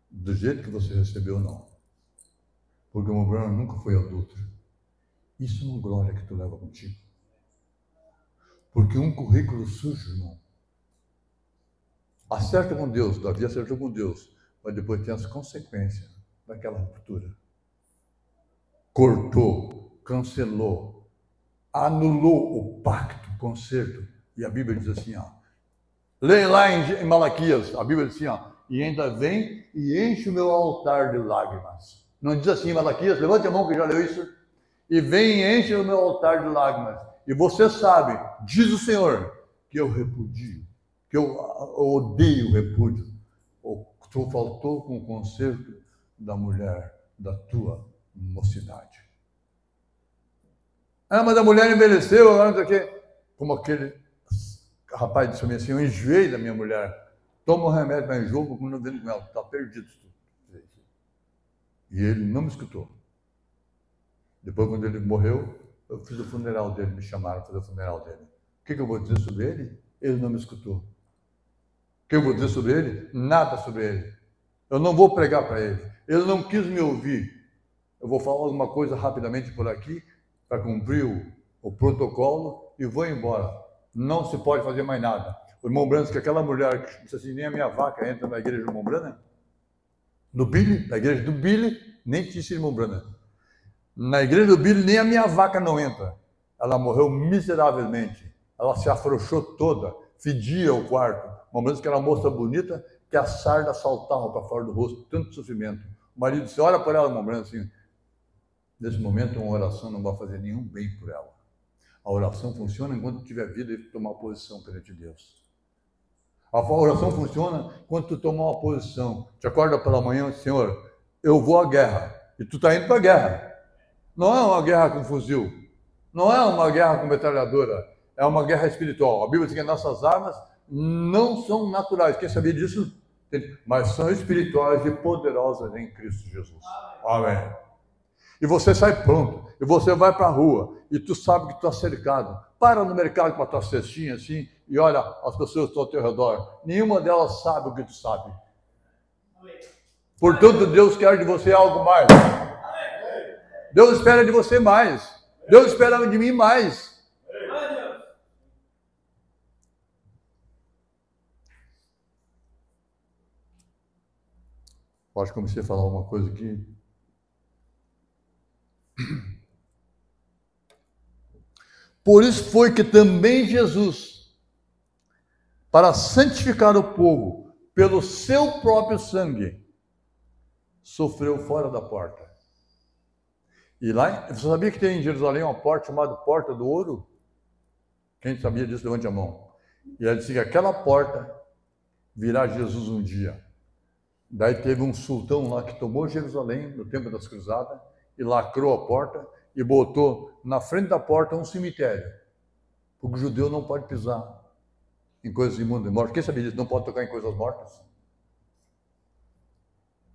do jeito que você recebeu, não. Porque o mobrando nunca foi adulto. Isso é uma glória que tu leva contigo. Porque um currículo sujo, irmão, acerta com Deus, Davi acertou com Deus, mas depois tem as consequências daquela ruptura. Cortou, cancelou, anulou o pacto, o concerto. E a Bíblia diz assim, ó, leia lá em Malaquias, a Bíblia diz assim, ó, e ainda vem e enche o meu altar de lágrimas. Não diz assim, Malaquias, levante a mão que já leu isso, e vem e enche o meu altar de lágrimas. E você sabe, diz o Senhor, que eu repudio, que eu odeio o repúdio. Tu faltou com o conserto da mulher da tua mocidade. Mas a mulher envelheceu, agora não sei o quê. Como aquele rapaz disse assim, eu enjoei da minha mulher. Toma um remédio para enjoo, porque não vendo com ela, está perdido. E ele não me escutou. Depois, quando ele morreu, eu fiz o funeral dele, me chamaram para fazer o funeral dele. O que eu vou dizer sobre ele? Ele não me escutou. O que eu vou dizer sobre ele? Nada sobre ele. Eu não vou pregar para ele. Ele não quis me ouvir. Eu vou falar alguma coisa rapidamente por aqui, para cumprir o protocolo, e vou embora. Não se pode fazer mais nada. O irmão Branco, que aquela mulher que disse assim, nem a minha vaca entra na igreja do irmão Branco, no Billy, na igreja do Billy, nem disse irmão Branco. Na igreja do Billy, nem a minha vaca não entra. Ela morreu miseravelmente. Ela se afrouxou toda, fedia o quarto. Uma mulher que era uma moça bonita, que a sarda saltava para fora do rosto, tanto sofrimento. O marido disse, olha para ela, uma mulher assim, nesse momento uma oração não vai fazer nenhum bem por ela. A oração funciona enquanto tiver vida e tomar posição perante Deus. A oração funciona quando tu tomar uma posição. Te acorda pela manhã, Senhor, eu vou à guerra. E tu está indo para a guerra. Não é uma guerra com fuzil. Não é uma guerra com metralhadora. É uma guerra espiritual. A Bíblia diz que nossas armas não são naturais. Quem sabia disso? Mas são espirituais e poderosas em Cristo Jesus. Amém. E você sai pronto. E você vai para a rua. E tu sabe que tu está cercado. Para no mercado com a tua cestinha assim. E olha as pessoas que estão ao teu redor. Nenhuma delas sabe o que tu sabe. Portanto, Deus quer de você algo mais. Deus espera de você mais. Deus espera de mim mais. Eu acho que comecei a falar uma coisa aqui. Por isso foi que também Jesus, para santificar o povo, pelo seu próprio sangue, sofreu fora da porta. E lá, você sabia que tem em Jerusalém uma porta chamada Porta do Ouro? Quem sabia disso, levante a mão. E ela disse que aquela porta virá Jesus um dia. Daí teve um sultão lá que tomou Jerusalém no tempo das cruzadas e lacrou a porta e botou na frente da porta um cemitério. Porque o judeu não pode pisar em coisas imundas e mortas. Quem sabia disso? Não pode tocar em coisas mortas.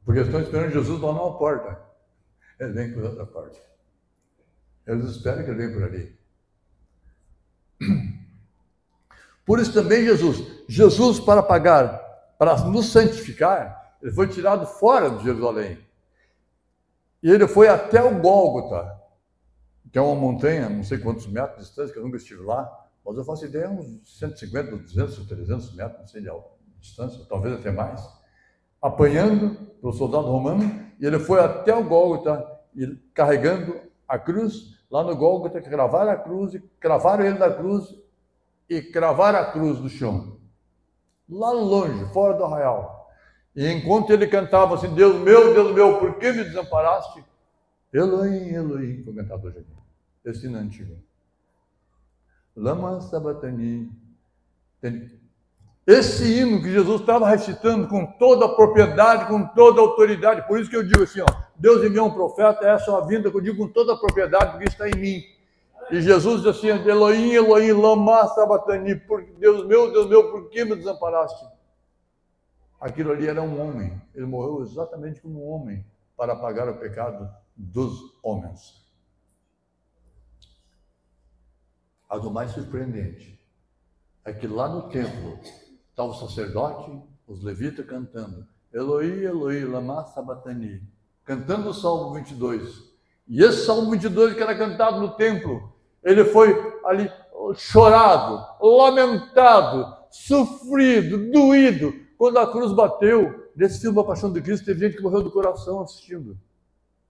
Porque eles estão esperando Jesus lá numa porta. Ele vem por outra parte. Eles esperam que ele venha por ali. Por isso também Jesus para pagar, para nos santificar, ele foi tirado fora de Jerusalém. E ele foi até o Gólgota, que é uma montanha, não sei quantos metros de distância, que eu nunca estive lá, mas eu faço ideia, uns 150, 200, 300 metros, não sei de distância, talvez até mais, apanhando para o soldado romano, e ele foi até o Gólgota, e carregando a cruz, lá no Gólgota, que cravaram a cruz, e cravaram ele na cruz, e cravaram a cruz no chão, lá longe, fora do arraial. E enquanto ele cantava assim, Deus meu, por que me desamparaste? Elohim, Elohim, foi cantado hoje aqui, esse hino antigo. Lama Sabatani. Esse hino que Jesus estava recitando com toda a propriedade, com toda a autoridade. Por isso que eu digo assim, ó, Deus enviou um profeta, essa é a vinda que eu digo com toda a propriedade, porque está em mim. E Jesus diz assim, Elohim, Elohim, lama Sabatani, Deus meu, por que me desamparaste? Aquilo ali era um homem, ele morreu exatamente como um homem, para pagar o pecado dos homens. Mas o mais surpreendente é que lá no templo estava o sacerdote, os levitas cantando Elohim, Elohim, lama Sabatani, cantando o Salmo 22. E esse Salmo 22 que era cantado no templo, ele foi ali chorado, lamentado, sofrido, doído. Quando a cruz bateu, nesse filme A Paixão de Cristo, teve gente que morreu do coração assistindo.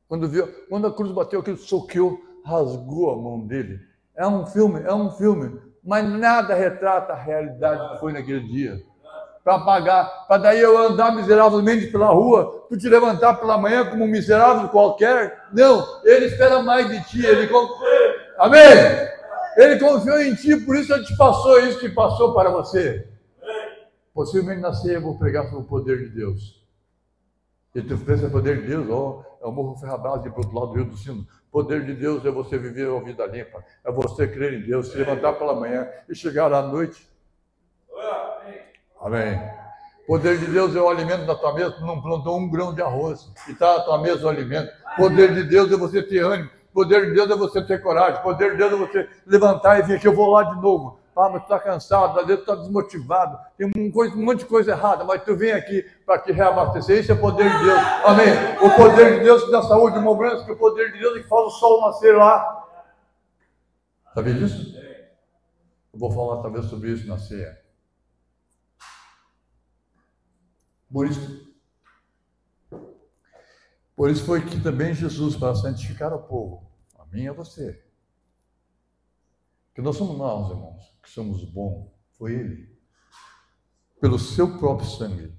Quando a cruz bateu, aquele soqueou, rasgou a mão dele. É um filme, mas nada retrata a realidade que foi naquele dia. Para pagar, para daí eu andar miseravelmente pela rua, tu te levantar pela manhã como um miserável qualquer. Não, ele espera mais de ti. Amém? Ele confiou em ti, por isso ele te passou isso que passou para você. Possivelmente na ceia eu vou pregar sobre o poder de Deus. E tu pensa o poder de Deus, é o Morro Ferrabras e para o outro lado do Rio do Sino. Poder de Deus é você viver uma vida limpa, é você crer em Deus, se levantar pela manhã e chegar à noite. Amém. Poder de Deus é o alimento da tua mesa, tu não plantou um grão de arroz e está na tua mesa o alimento. Poder de Deus é você ter ânimo, poder de Deus é você ter coragem, poder de Deus é você levantar e vir aqui, eu vou lá de novo. Ah, mas tu está cansado, às vezes tu está desmotivado, tem um monte de coisa errada, mas tu vem aqui para te reabastecer, isso é poder de Deus, amém? O poder de Deus que dá saúde, uma branca, que o poder de Deus é que faz o sol nascer lá. Sabia disso? Eu vou falar talvez sobre isso na ceia. Por isso foi que também Jesus, para santificar o povo, a mim e a você, que não somos nós, irmãos, que somos bons, foi Ele. pelo seu próprio sangue.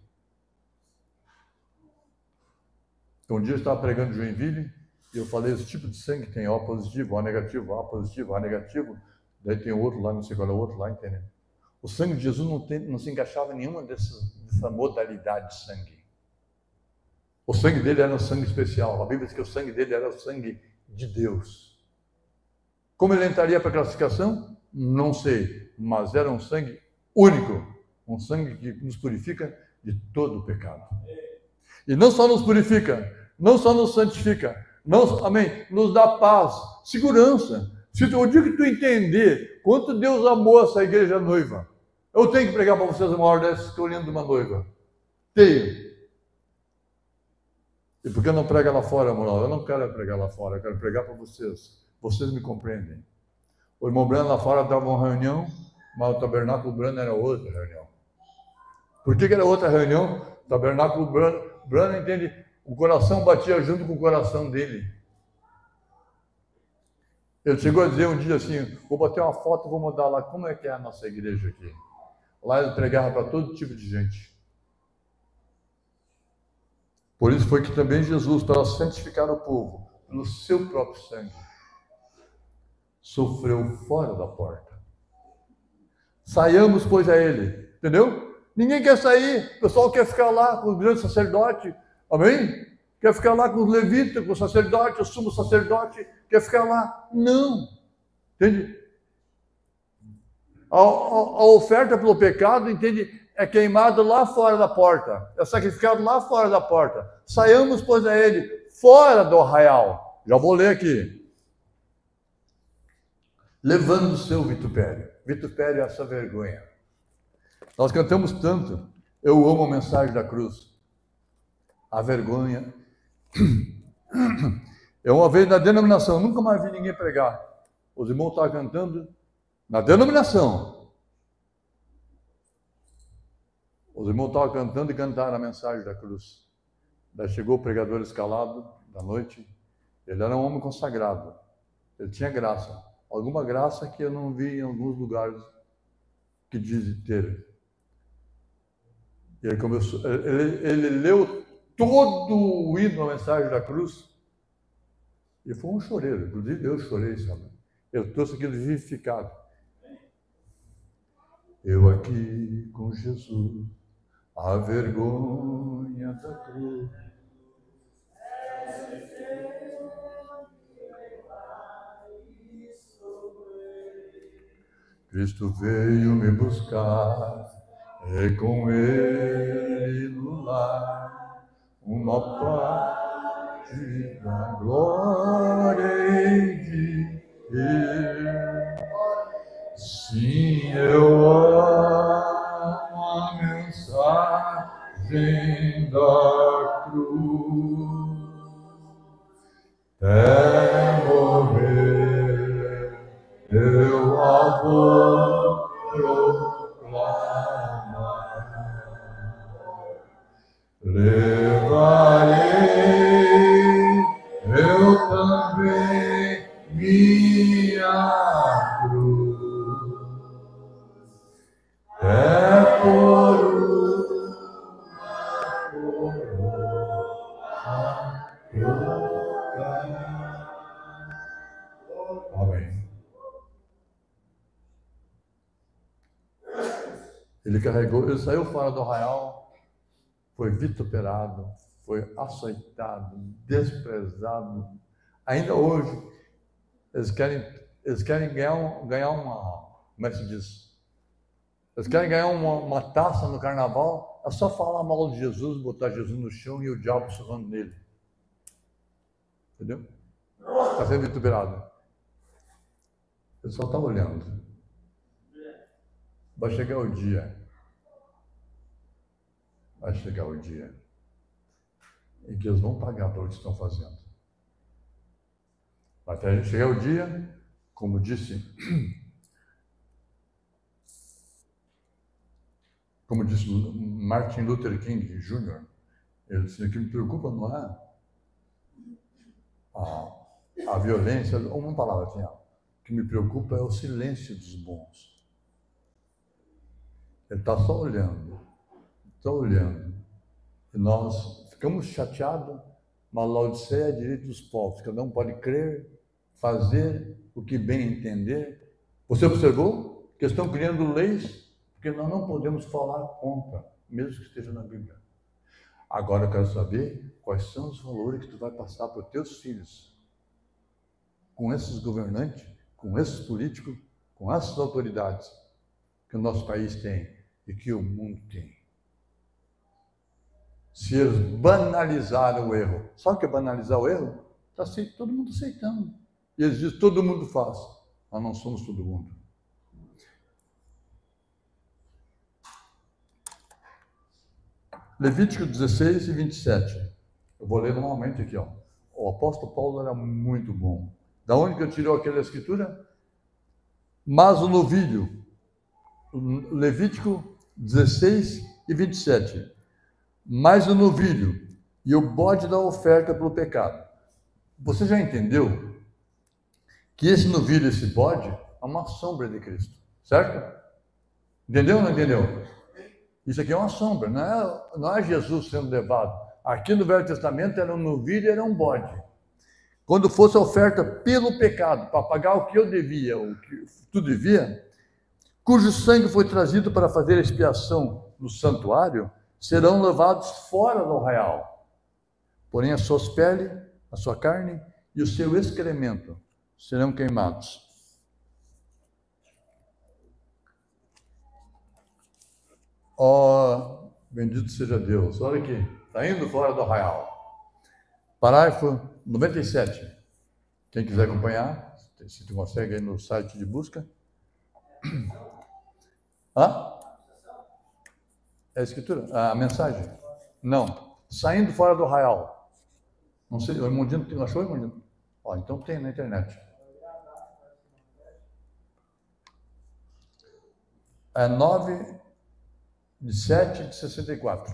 Então, um dia eu estava pregando em Joinville e eu falei, esse tipo de sangue tem O positivo, O negativo, O positivo, O negativo. Daí tem outro lá, não sei qual é o outro lá, entendeu? O sangue de Jesus não se encaixava em nenhuma dessa modalidade de sangue. O sangue dele era um sangue especial. A Bíblia diz que o sangue dele era o sangue de Deus. Como ele entraria para a classificação? Não sei. Mas era um sangue único. Um sangue que nos purifica de todo o pecado. E não só nos purifica, não só nos santifica, amém, nos dá paz, segurança. Se o dia que tu entender quanto Deus amou essa igreja noiva, eu tenho que pregar para vocês uma hora dessa escolhendo uma noiva. Tenho. E por que não prega lá fora, moral? Eu não quero pregar lá fora, eu quero pregar para vocês. Vocês me compreendem. O irmão Brano lá fora dava uma reunião, mas o tabernáculo Brano era outra reunião. Por que era outra reunião? O tabernáculo Brano, entende? O coração batia junto com o coração dele. Ele chegou a dizer um dia assim, vou bater uma foto, vou mandar lá, como é que é a nossa igreja aqui? Lá ele pregava para todo tipo de gente. Por isso foi que também Jesus, para santificar o povo, pelo seu próprio sangue, sofreu fora da porta. Saiamos, pois, a ele. Entendeu? Ninguém quer sair. O pessoal quer ficar lá com o grande sacerdote. Amém? Quer ficar lá com os levitas, com o sacerdote, o sumo sacerdote. Quer ficar lá. Não. Entende? A oferta pelo pecado, entende? É queimado lá fora da porta. É sacrificado lá fora da porta. Saiamos, pois, a ele fora do arraial. Já vou ler aqui. Levando o seu vitupério. Vitupério é essa vergonha. Nós cantamos tanto. Eu amo a mensagem da cruz. A vergonha. Eu uma vez na denominação, nunca mais vi ninguém pregar. Os irmãos estavam cantando na denominação. Os irmãos estavam cantando e cantaram a mensagem da cruz. Daí chegou o pregador escalado da noite. Ele era um homem consagrado. Ele tinha graça. Alguma graça que eu não vi em alguns lugares que dizem ter. E ele começou, ele leu todo o hino, a mensagem da cruz, e foi um choreiro. Inclusive eu chorei, sabe? Eu trouxe aquilo vivificado. Eu aqui com Jesus, a vergonha da cruz. Cristo veio me buscar, e com ele no lar, uma parte da glória hei de ter. Sim, eu amo a mensagem da cruz, até morrer eu a vou proclamar. Levarei eu também minha cruz, é por Amém. Ele carregou, ele saiu fora do arraial, foi vituperado, foi açoitado, desprezado. Ainda hoje, eles querem ganhar uma, como é que se diz? Eles querem ganhar uma taça no carnaval, é só falar mal de Jesus, botar Jesus no chão e o diabo surrando nele. Entendeu? Está sendo vituperado. Ele só está olhando. Vai chegar o dia. Vai chegar o dia em que eles vão pagar pelo que estão fazendo. Até chegar o dia, como disse Martin Luther King Jr., ele disse: o que me preocupa não é a violência, uma palavra assim, o que me preocupa é o silêncio dos bons. Ele está só olhando. Estou olhando. E nós ficamos chateados, mas Laodiceia é direito dos povos. Cada um pode crer, fazer o que bem entender. Você observou que estão criando leis que nós não podemos falar contra, mesmo que esteja na Bíblia. Agora eu quero saber quais são os valores que tu vai passar para os teus filhos, com esses governantes, com esses políticos, com essas autoridades que o nosso país tem e que o mundo tem. Se eles banalizaram o erro, sabe o que é banalizar o erro? Está todo mundo aceitando. E eles dizem, todo mundo faz. Nós não somos todo mundo. Levítico 16 e 27. Eu vou ler normalmente aqui. O apóstolo Paulo era muito bom. Da onde que eu tirei aquela escritura? Mas o novilho, Levítico 16 e 27. Mas o novilho e o bode da oferta pelo pecado. Você já entendeu que esse novilho, esse bode, é uma sombra de Cristo, certo? Entendeu ou não entendeu? Isso aqui é uma sombra, não é Jesus sendo levado. Aqui no Velho Testamento era um novilho e era um bode. Quando fosse a oferta pelo pecado, para pagar o que eu devia, o que tu devia, cujo sangue foi trazido para fazer a expiação no santuário, serão levados fora do arraial. Porém, as suas peles, a sua carne e o seu excremento serão queimados. Ó, bendito seja Deus. Olha aqui, está indo fora do arraial. Parágrafo 97. Quem quiser acompanhar, se tu consegue aí no site de busca. Hã? É a escritura? A mensagem? Não. Saindo fora do arraial. Não sei, o Irmãozinho não achou, Irmãozinho? Ó, então tem na internet. É 9/7/64.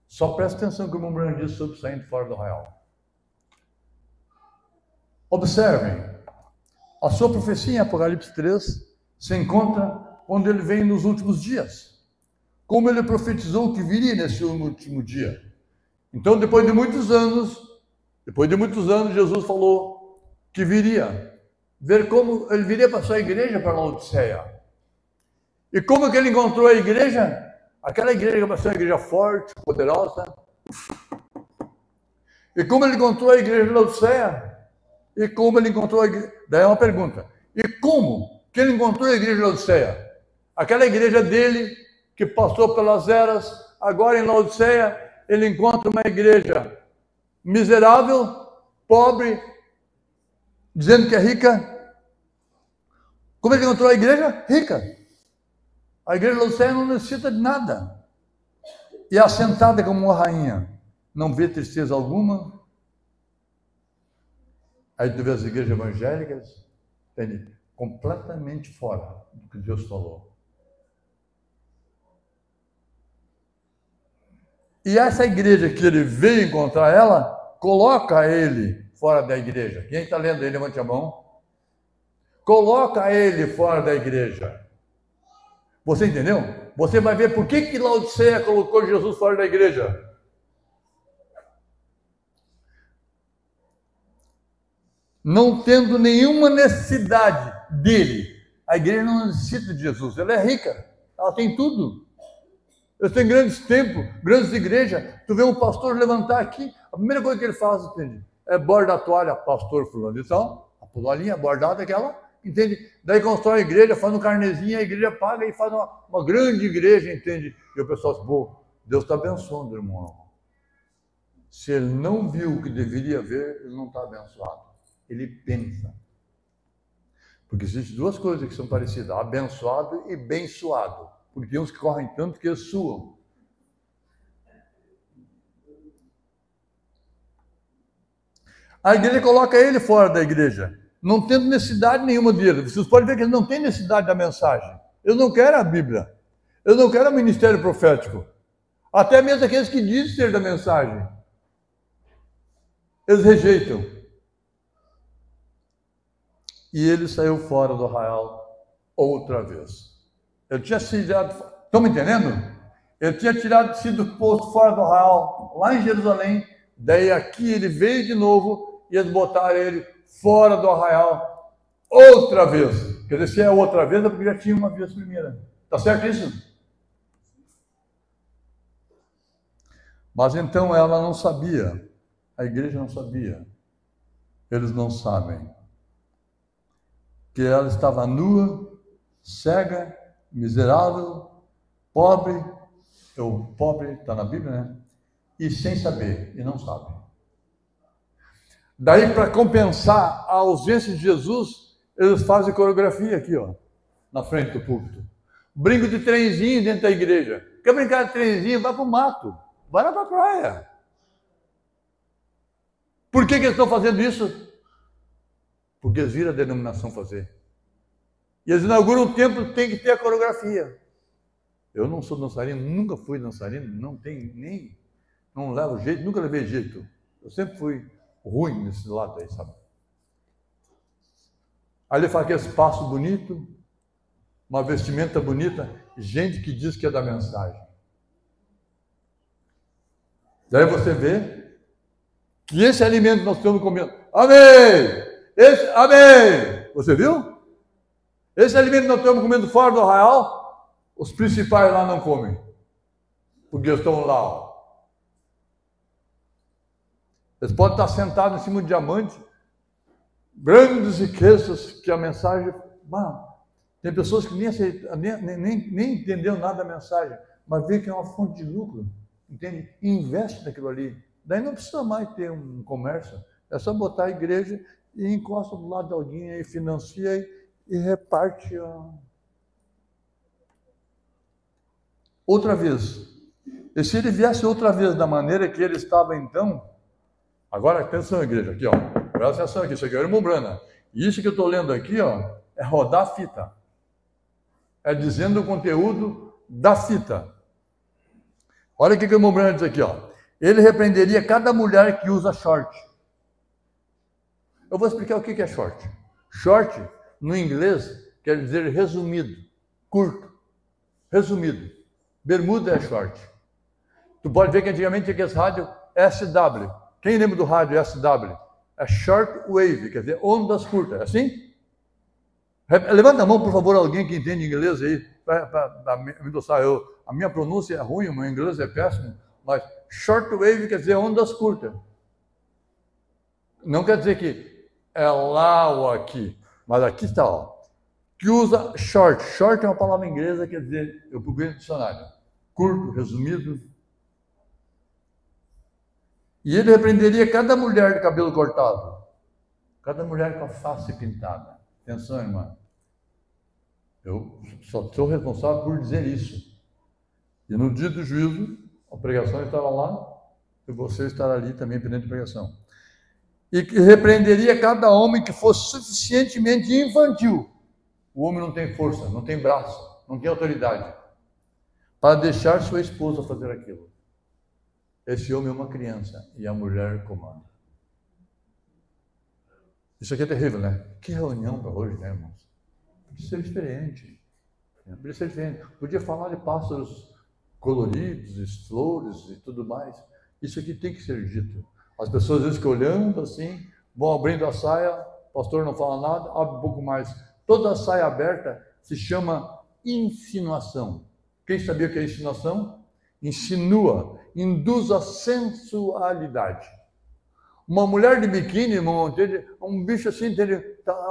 Só presta atenção que o irmão Branco disse sobre saindo fora do arraial. Observem, a sua profecia em Apocalipse 3 se encontra quando ele vem nos últimos dias. Como ele profetizou que viria nesse último dia. Então, depois de muitos anos, Jesus falou que viria. Ver como ele viria para a sua igreja, para Laodiceia. E como que ele encontrou a igreja? Aquela igreja que vai ser uma igreja forte, poderosa. E como ele encontrou a igreja de Laodiceia? E como ele encontrou a igreja? Daí é uma pergunta. E como que ele encontrou a igreja de Laodiceia? Aquela igreja dele, que passou pelas eras, agora em Laodiceia, ele encontra uma igreja miserável, pobre, dizendo que é rica. Como ele encontrou a igreja? Rica. A igreja de Laodiceia não necessita de nada. E assentada como uma rainha. Não vê tristeza alguma. Aí tu vê as igrejas evangélicas, entende? Completamente fora do que Deus falou. E essa igreja que ele veio encontrar ela, coloca ele fora da igreja. Quem está lendo aí, levante a mão. Coloca ele fora da igreja. Você entendeu? Você vai ver por que Laodiceia colocou Jesus fora da igreja. Não tendo nenhuma necessidade dele. A igreja não necessita de Jesus. Ela é rica. Ela tem tudo. Eles têm grandes templos, grandes igrejas. Tu vê um pastor levantar aqui, a primeira coisa que ele faz, entende? É borda a toalha, pastor fulano. Então, a toalhinha bordada aquela, entende? Daí constrói a igreja, faz um carnezinho, a igreja paga e faz uma grande igreja, entende? E o pessoal diz, pô, Deus está abençoando, irmão. Se ele não viu o que deveria ver, ele não está abençoado. Ele pensa. Porque existem duas coisas que são parecidas, abençoado e bençoado. Porque tem uns que correm tanto que eles suam. A igreja coloca ele fora da igreja, não tendo necessidade nenhuma dele. Vocês podem ver que ele não tem necessidade da mensagem. Eu não quero a Bíblia. Eu não quero o ministério profético. Até mesmo aqueles que dizem ser da mensagem. Eles rejeitam. E ele saiu fora do arraial outra vez. Ele tinha se dado. Estão me entendendo? Ele tinha sido posto fora do arraial, lá em Jerusalém. Daí aqui ele veio de novo e eles botaram ele fora do arraial outra vez. Quer dizer, se é outra vez, é porque já tinha uma vez primeira. Tá certo isso? Mas então ela não sabia, a igreja não sabia, eles não sabem, que ela estava nua, cega, miserável, pobre, o pobre está na Bíblia, né? E sem saber, e não sabe. Daí, para compensar a ausência de Jesus, eles fazem coreografia aqui, ó, na frente do púlpito. Brinco de trenzinho dentro da igreja. Quer brincar de trenzinho? Vai para o mato. Vai lá para a praia. Por que eles estão fazendo isso? Porque eles viram a denominação fazer. E eles inauguram um templo, tem que ter a coreografia. Eu não sou dançarino, nunca fui dançarino, não tenho nem, não levo jeito, nunca levei jeito. Eu sempre fui ruim nesse lado aí, sabe? Aí ele faz aquele espaço bonito, uma vestimenta bonita, gente que diz que é da mensagem. Daí você vê que esse alimento nós estamos comendo. Amém! Amém! Você viu? Esse alimento nós estamos comendo fora do arraial, os principais lá não comem. Porque eles estão lá. Ó. Eles podem estar sentados em cima de diamante, grandes riquezas, que a mensagem... Mano, tem pessoas que nem entenderam nada da mensagem, mas vê que é uma fonte de lucro. Entende? E investe naquilo ali. Daí não precisa mais ter um comércio. É só botar a igreja e encosta do lado de alguém aí, financia e reparte. Outra vez. E se ele viesse outra vez da maneira que ele estava então, agora atenção, igreja, aqui, ó. Presta atenção aqui, isso aqui é o irmão Brana. E isso que eu estou lendo aqui, ó, é rodar a fita. É dizendo o conteúdo da fita. Olha o que o irmão Brana diz aqui, ó. Ele repreenderia cada mulher que usa short. Eu vou explicar o que é short. Short, no inglês, quer dizer resumido, curto, resumido. Bermuda é short. Tu pode ver que antigamente tinha aqueles rádio SW. Quem lembra do rádio SW? É short wave, quer dizer ondas curtas. É assim? Levanta a mão, por favor, alguém que entende inglês aí, para me endossar. A minha pronúncia é ruim, o meu inglês é péssimo, mas short wave quer dizer ondas curtas. Não quer dizer que é lá ou aqui, mas aqui está, ó. Que usa short. Short é uma palavra inglesa, quer dizer, eu procurei no dicionário. Curto, resumido. E ele repreenderia cada mulher de cabelo cortado, cada mulher com a face pintada. Atenção, irmã. Eu só sou responsável por dizer isso. E no dia do juízo, a pregação estará lá, e você estará ali também pendente de pregação. E que repreenderia cada homem que fosse suficientemente infantil. O homem não tem força, não tem braço, não tem autoridade para deixar sua esposa fazer aquilo. Esse homem é uma criança e a mulher comanda. Isso aqui é terrível, né? Que reunião para hoje, né, irmãos? Podia ser diferente. Podia ser diferente. Podia falar de pássaros coloridos, flores e tudo mais. Isso aqui tem que ser dito. As pessoas às vezes que olhando assim, vão abrindo a saia, o pastor não fala nada, abre um pouco mais. Toda a saia aberta se chama insinuação. Quem sabia o que é insinuação? Insinua, induz a sensualidade. Uma mulher de biquíni, irmão, um bicho assim,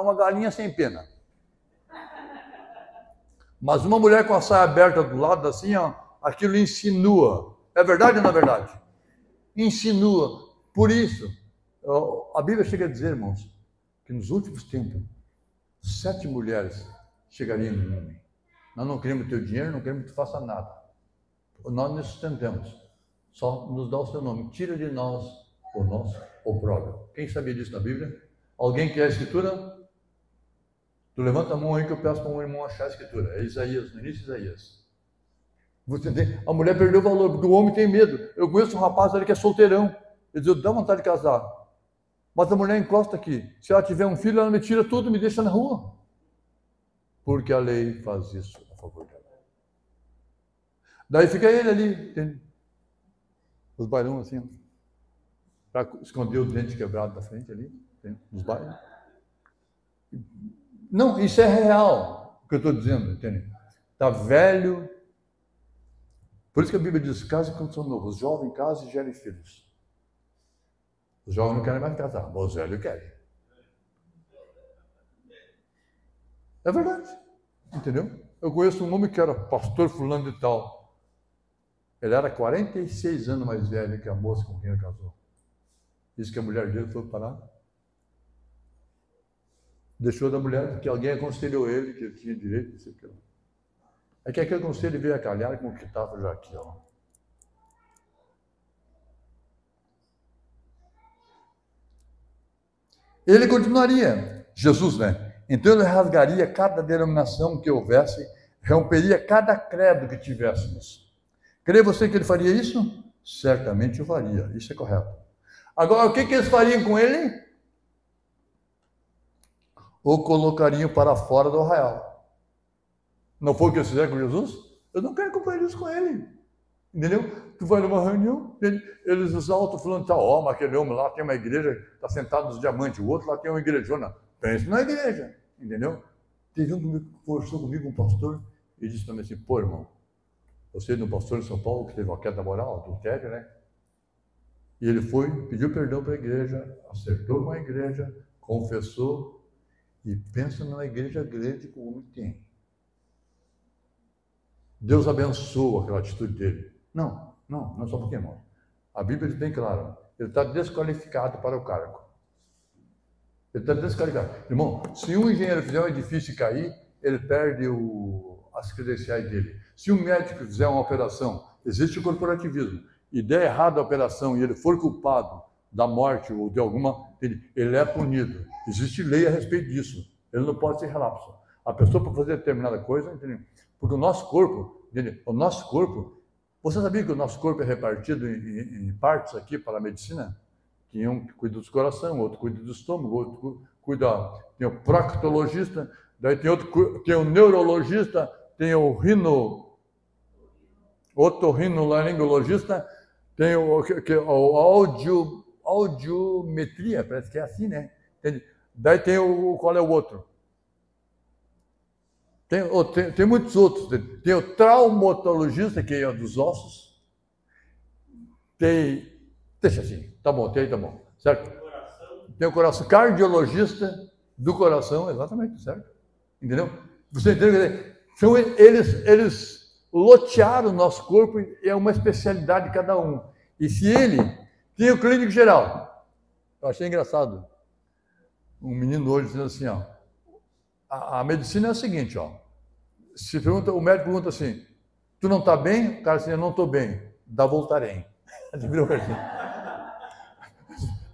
uma galinha sem pena. Mas uma mulher com a saia aberta do lado assim, ó, aquilo insinua. É verdade ou não é verdade? Insinua. Por isso, a Bíblia chega a dizer, irmãos, que nos últimos tempos, 7 mulheres chegariam no mundo. Nós não queremos teu dinheiro, não queremos que tu faça nada. Nós nos sustentamos. Só nos dá o seu nome. Tira de nós o nosso opróbrio. Quem sabia disso na Bíblia? Alguém quer a escritura? Tu levanta a mão aí que eu peço para um irmão achar a escritura. É Isaías, no início de Isaías. A mulher perdeu o valor, porque o homem tem medo. Eu conheço um rapaz ali que é solteirão. Ele diz, dá vontade de casar. Mas a mulher encosta aqui. Se ela tiver um filho, ela me tira tudo e me deixa na rua. Porque a lei faz isso a favor dela. Daí fica ele ali, entende? Os bailões assim, para esconder o dente quebrado da frente ali, nos bailes. Não, isso é real, o que eu estou dizendo, entende? Está velho. Por isso que a Bíblia diz, case quando são novos, os jovens casem e gerem filhos. Os jovens não querem mais casar, mas os velhos querem. É verdade, entendeu? Eu conheço um homem que era pastor fulano de tal. Ele era 46 anos mais velho que a moça com quem ele casou. Diz que a mulher dele foi parar. Deixou da mulher porque alguém aconselhou ele que ele tinha direito, não sei o que lá. É que aquele conselho veio a calhar com o que estava já aqui, ó. Ele continuaria, Jesus, né? Então ele rasgaria cada denominação que houvesse, romperia cada credo que tivéssemos. Crê você que ele faria isso? Certamente o faria, isso é correto. Agora, o que eles fariam com ele? O colocariam para fora do arraial. Não foi o que eles fizeram com Jesus? Eu não quero companheiros com ele. Entendeu? Tu vai numa reunião, eles exaltam falando, tá, ó, mas aquele homem lá tem uma igreja, está sentado nos diamantes, o outro lá tem uma igrejona. Pense na igreja, entendeu? Teve um que conversou comigo, um pastor, e disse para mim assim, pô, irmão, você é um pastor em São Paulo que teve uma queda moral, adultério, né? E ele foi, pediu perdão para a igreja, acertou com a igreja, confessou, e pensa numa igreja grande que o homem tem. Deus abençoa aquela atitude dele. Não é só porque, irmão. A Bíblia diz bem claro, ele está desqualificado para o cargo. Ele está desqualificado. Irmão, se um engenheiro fizer um edifício cair, ele perde as credenciais dele. Se um médico fizer uma operação, existe o corporativismo, e der errado a operação e ele for culpado da morte ou de alguma, ele é punido. Existe lei a respeito disso. Ele não pode ser relapso. A pessoa para fazer determinada coisa, entendeu? Porque o nosso corpo, você sabia que o nosso corpo é repartido em partes aqui para a medicina? Tem um que cuida do coração, outro cuida do estômago, outro cuida, tem o proctologista, daí tem outro, tem o neurologista, tem o otorrinolaringologista, tem o audiometria, parece que é assim, né? Daí tem qual é o outro? Tem muitos outros. Tem o traumatologista, que é o dos ossos. Deixa assim, tá bom, tá bom, certo? Tem o coração, cardiologista do coração, exatamente, certo? Entendeu? Você entendeu? Então, eles lotearam o nosso corpo, é uma especialidade de cada um. E se ele tem o clínico geral, eu achei engraçado. Um menino hoje dizendo assim, ó, a medicina é o seguinte, ó, o médico pergunta assim, tu não está bem? O cara assim, eu não estou bem, dá voltarem.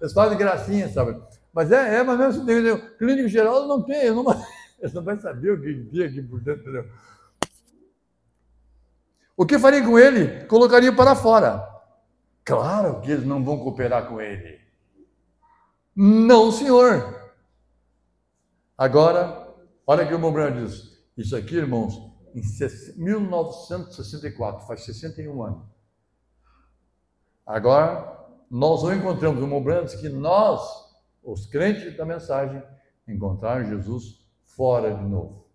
Eles fazem gracinha, sabe? Mas mas mesmo assim, o clínico geral não tem, eles não vai saber o que tem aqui por dentro, entendeu? O que faria com ele? Colocaria para fora. Claro que eles não vão cooperar com ele. Não, senhor. Agora, olha que o Mombrano diz, isso aqui, irmãos, em 1964, faz 61 anos. Agora, nós não encontramos o Mombrano diz que nós, os crentes da mensagem, encontraram Jesus fora de novo.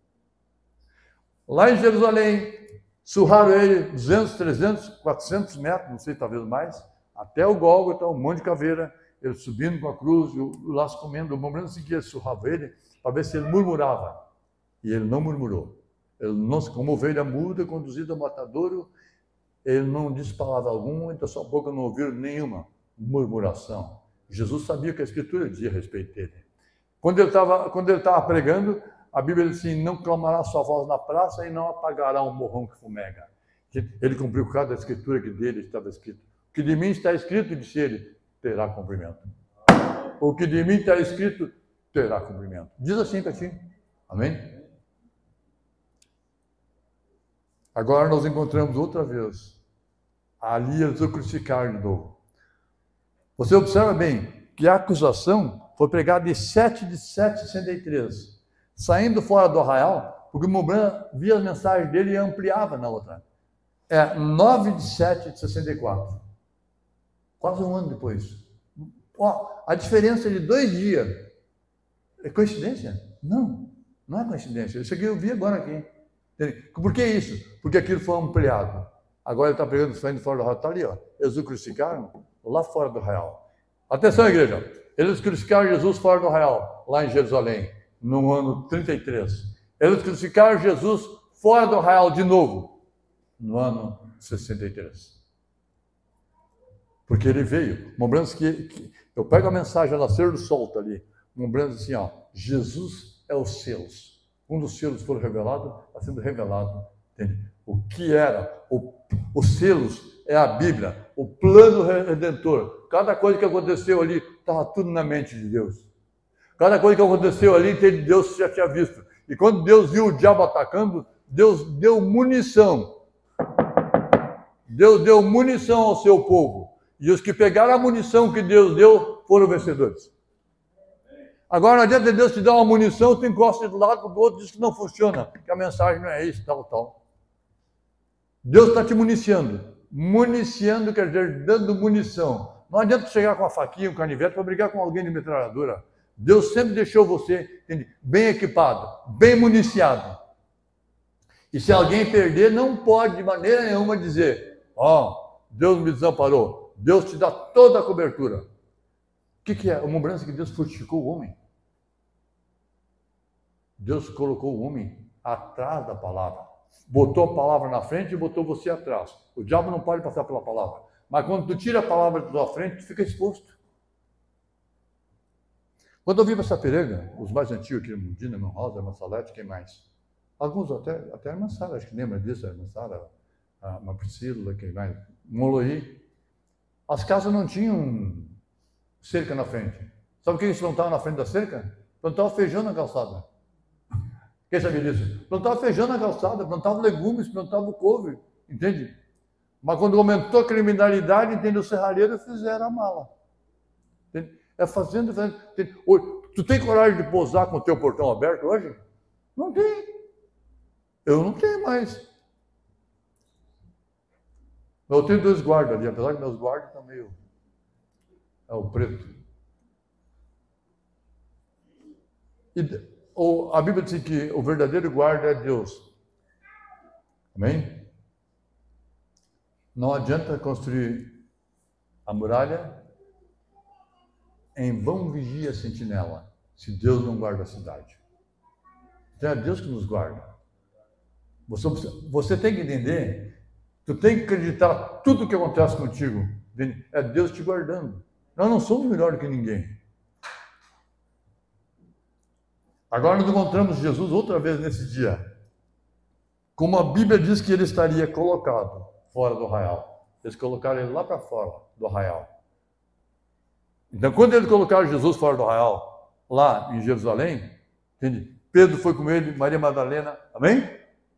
Lá em Jerusalém, surraram ele 200, 300, 400 metros, não sei, talvez mais, até o Gólgota, um monte de caveira, ele subindo com a cruz, o laço comendo, o Mombrano seguia, surrava ele, para ver se ele murmurava. E ele não murmurou. Ele não, como ovelha muda, conduzida ao matadouro, ele não disse palavra alguma, então sua boca não ouviu nenhuma murmuração. Jesus sabia o que a Escritura dizia a respeito dele. Quando ele estava pregando, a Bíblia diz assim, não clamará sua voz na praça e não apagará um morrão que fumega. Ele cumpriu cada Escritura que dele estava escrito. O que de mim está escrito, disse ele, terá cumprimento. O que de mim está escrito, terá cumprimento. Diz assim para ti. Amém? Agora nós encontramos outra vez. Ali eles o crucificaram de novo. Você observa bem que a acusação foi pregada em 7/7/63. Saindo fora do arraial, porque o Mombrano via as mensagens dele e ampliava na outra. É 9/7/64. Quase um ano depois. Ó, a diferença de 2 dias. É coincidência? Não, não é coincidência. Isso aqui eu vi agora aqui. Por que isso? Porque aquilo foi ampliado. Agora ele está pregando saindo fora do arraial. Está ali, ó. Eles o crucificaram lá fora do arraial. Atenção, igreja. Eles crucificaram Jesus fora do arraial, lá em Jerusalém, no ano 33. Eles crucificaram Jesus fora do arraial de novo, no ano 63. Porque ele veio. Lembrando que eu pego a mensagem Nascer do Sol, tá ali. Lembrando assim, ó, Jesus é os selos. Um dos selos foram revelados, está sendo revelado. Entende? O que era? Os selos é a Bíblia, o plano redentor. Cada coisa que aconteceu ali estava tudo na mente de Deus. Cada coisa que aconteceu ali, Deus já tinha visto. E quando Deus viu o diabo atacando, Deus deu munição. Deus deu munição ao seu povo. E os que pegaram a munição que Deus deu foram vencedores. Agora não adianta Deus te dar uma munição, tu encosta de lado, do outro diz que não funciona, que a mensagem não é isso, tal. Deus está te municiando. Municiando quer dizer dando munição. Não adianta chegar com a faquinha, um canivete para brigar com alguém de metralhadora. Deus sempre deixou você, entende, bem equipado, bem municiado. E se alguém perder, não pode de maneira nenhuma dizer, ó, Deus me desamparou. Deus te dá toda a cobertura. O que é? Uma lembrança que Deus fortificou o homem. Deus colocou o homem atrás da palavra. Botou a palavra na frente e botou você atrás. O diabo não pode passar pela palavra. Mas quando tu tira a palavra da tua frente, tu fica exposto. Quando eu vim para Sapiranga, os mais antigos aqui, Mundina, Irmã Rosa, Irmã Salete, quem mais? Alguns até a Irmã Sara, acho que lembra disso, a Irmã Sara, a Irmã Priscila, quem mais? Moloí. As casas não tinham cerca na frente. Sabe o que eles plantavam na frente da cerca? Plantavam feijão na calçada. Quem sabia disso? Plantava feijão na calçada, plantava legumes, plantava couve, entende? Mas quando aumentou a criminalidade, entende? Os serralheiros fizeram a mala. Entende? É fazendo. Entende? Tu tem coragem de pousar com o teu portão aberto hoje? Não tem. Eu não tenho mais. Eu tenho 2 guardas ali, apesar que meus guardas estão meio... É o preto. A Bíblia diz que o verdadeiro guarda é Deus. Amém? Não adianta construir a muralha, em vão vigia a sentinela, se Deus não guarda a cidade. Então é Deus que nos guarda. Você tem que entender, tu tem que acreditar tudo o que acontece contigo. É Deus te guardando. Nós não somos melhores que ninguém. Agora nós encontramos Jesus outra vez nesse dia. Como a Bíblia diz que ele estaria colocado fora do arraial. Eles colocaram ele lá para fora do arraial. Então, quando eles colocaram Jesus fora do arraial, lá em Jerusalém, entende? Pedro foi com ele, Maria Madalena, amém?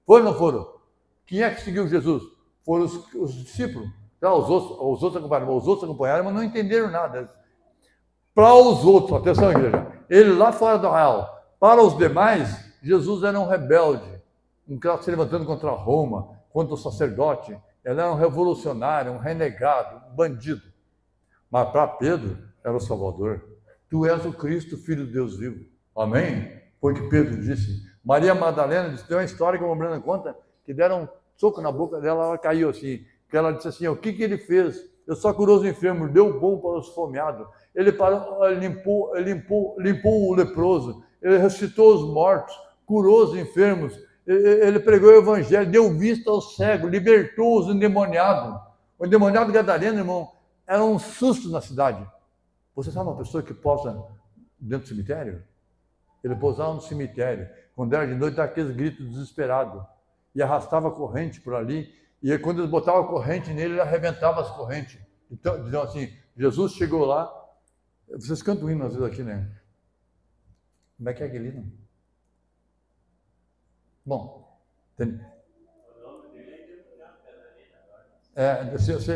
Foram ou não foram? Quem é que seguiu Jesus? Foram os discípulos. Então, os outros acompanharam, mas não entenderam nada. Para os outros, atenção, igreja, ele lá fora do arraial. Para os demais, Jesus era um rebelde, um cara se levantando contra Roma, contra o sacerdote. Ele era um revolucionário, um renegado, um bandido. Mas para Pedro, era o Salvador. Tu és o Cristo, Filho de Deus vivo. Amém? Foi o que Pedro disse. Maria Madalena disse, tem uma história que a Bruna conta, que deram um soco na boca dela, ela caiu assim. Que ela disse assim, o que ele fez? Ele só curou os enfermos, deu bom para os esfomeados. Ele limpou o leproso. Ele ressuscitou os mortos, curou os enfermos, ele pregou o evangelho, deu vista aos cegos, libertou os endemoniados. O endemoniado gadareno, irmão, era um susto na cidade. Você sabe uma pessoa que posa dentro do cemitério? Ele pousava no cemitério, quando era de noite, dava aqueles gritos desesperados, e arrastava a corrente por ali, e quando eles botavam a corrente nele, ele arrebentava as correntes. Então assim, Jesus chegou lá, vocês cantam hino às vezes aqui, né? Como é que é Aguilino? Bom, tem...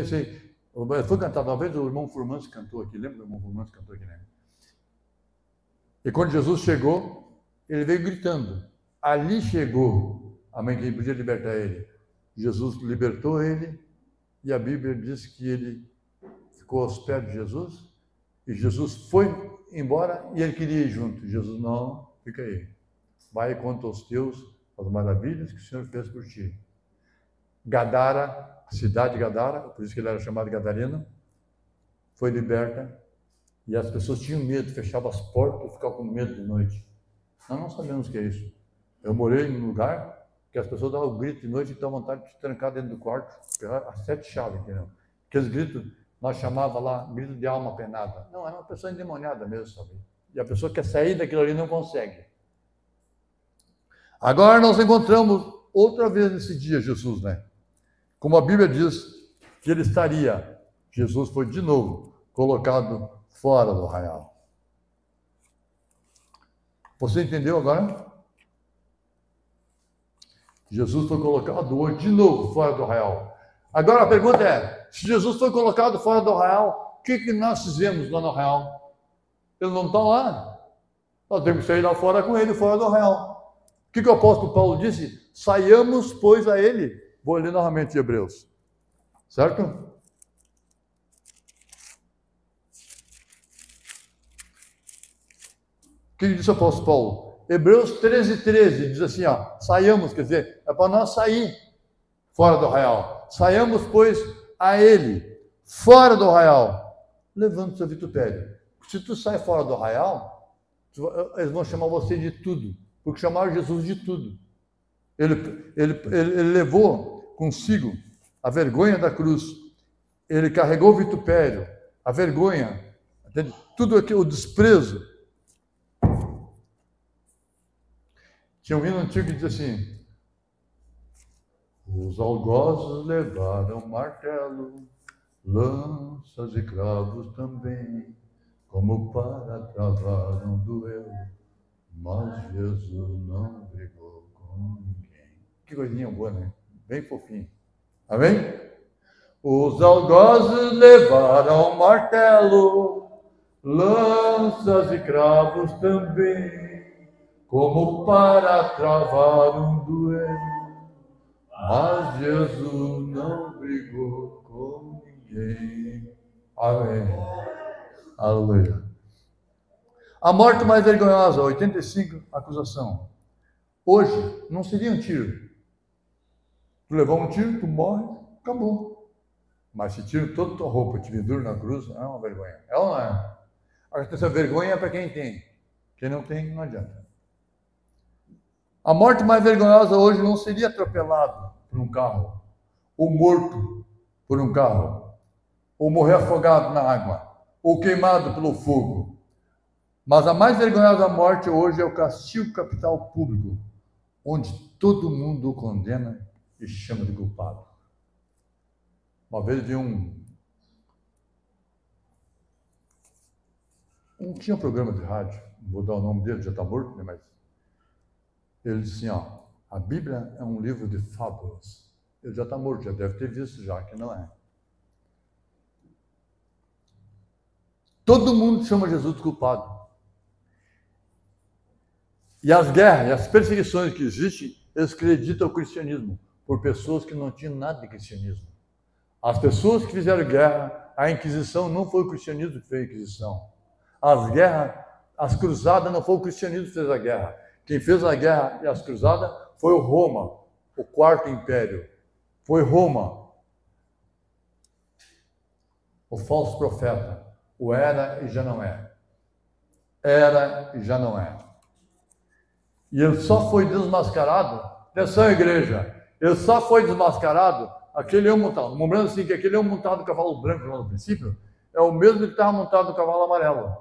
sei. Foi cantado uma vez, o irmão Furmanski cantou aqui, lembra do irmão Furmanski cantou aqui, né? E quando Jesus chegou, ele veio gritando. Ali chegou, amém, quem podia libertar ele. Jesus libertou ele, e a Bíblia diz que ele ficou aos pés de Jesus, e Jesus foi embora e ele queria ir junto. Jesus, não, fica aí. Vai e conta aos teus as maravilhas que o Senhor fez por ti. Gadara, a cidade de Gadara, por isso que ele era chamado Gadareno, foi liberta, e as pessoas tinham medo, fechavam as portas e ficavam com medo de noite. Nós não sabemos o que é isso. Eu morei em um lugar que as pessoas davam grito de noite e davam vontade de trancar dentro do quarto, as 7 chaves, entendeu? Aqueles gritos, nós chamávamos lá, grito de alma penada. Não, era uma pessoa endemoniada mesmo, sabe? E a pessoa quer sair daquilo ali e não consegue. Agora nós encontramos outra vez nesse dia Jesus, né? Como a Bíblia diz que ele estaria, Jesus foi de novo colocado fora do arraial. Você entendeu agora? Jesus foi colocado hoje de novo fora do arraial. Agora a pergunta é, se Jesus foi colocado fora do arraial, o que nós fizemos lá no arraial? Ele não está lá. Nós temos que sair lá fora com ele, fora do arraial. O que o apóstolo Paulo disse? Saiamos, pois, a ele. Vou ler novamente Hebreus. Certo? O que disse o apóstolo Paulo? Hebreus 13:13 diz assim, ó, saiamos, quer dizer, é para nós sair fora do arraial. Saiamos, pois, a ele, fora do arraial, levando seu vitupério. Se tu sai fora do arraial, eles vão chamar você de tudo, porque chamaram Jesus de tudo. Ele levou consigo a vergonha da cruz, ele carregou o vitupério, a vergonha, entende? Tudo aquilo, o desprezo. Tinha um hino antigo que diz assim, os algozes levaram martelo, lanças e cravos também, como para travar um duelo, mas Jesus não brigou com ninguém. Que coisinha boa, né? Bem fofinho. Amém? Os algozes levaram martelo, lanças e cravos também, como para travar um duelo, mas Jesus não brigou com ninguém. Amém. Aleluia. A morte mais vergonhosa, 85, acusação. Hoje, não seria um tiro. Tu levou um tiro, tu morre, acabou. Mas se tira toda a tua roupa, te pendura na cruz, é uma vergonha. É ou não é? Essa vergonha é para quem tem. Quem não tem, não adianta. A morte mais vergonhosa hoje não seria atropelado por um carro, ou morto por um carro, ou morrer afogado na água, ou queimado pelo fogo. Mas a mais vergonhosa morte hoje é o castigo capital público, onde todo mundo o condena e chama de culpado. Uma vez vi tinha um programa de rádio, não vou dar o nome dele, já está morto, né, mas ele disse assim, ó, a Bíblia é um livro de fábulas. Ele já está morto, já deve ter visto já, que não é. Todo mundo chama Jesus de culpado. E as guerras e as perseguições que existem, eles acreditam o cristianismo, por pessoas que não tinham nada de cristianismo. As pessoas que fizeram guerra, a Inquisição não foi o cristianismo que fez a Inquisição. As guerras, as cruzadas não foi o cristianismo que fez a guerra. Quem fez a guerra e as cruzadas foi o Roma, o quarto império. Foi Roma. O falso profeta. O era e já não é. Era e já não é. E ele só foi desmascarado, atenção igreja, ele só foi desmascarado, aquele leão montado, lembrando assim que aquele leão montado no cavalo branco lá no princípio, é o mesmo que estava montado no cavalo amarelo.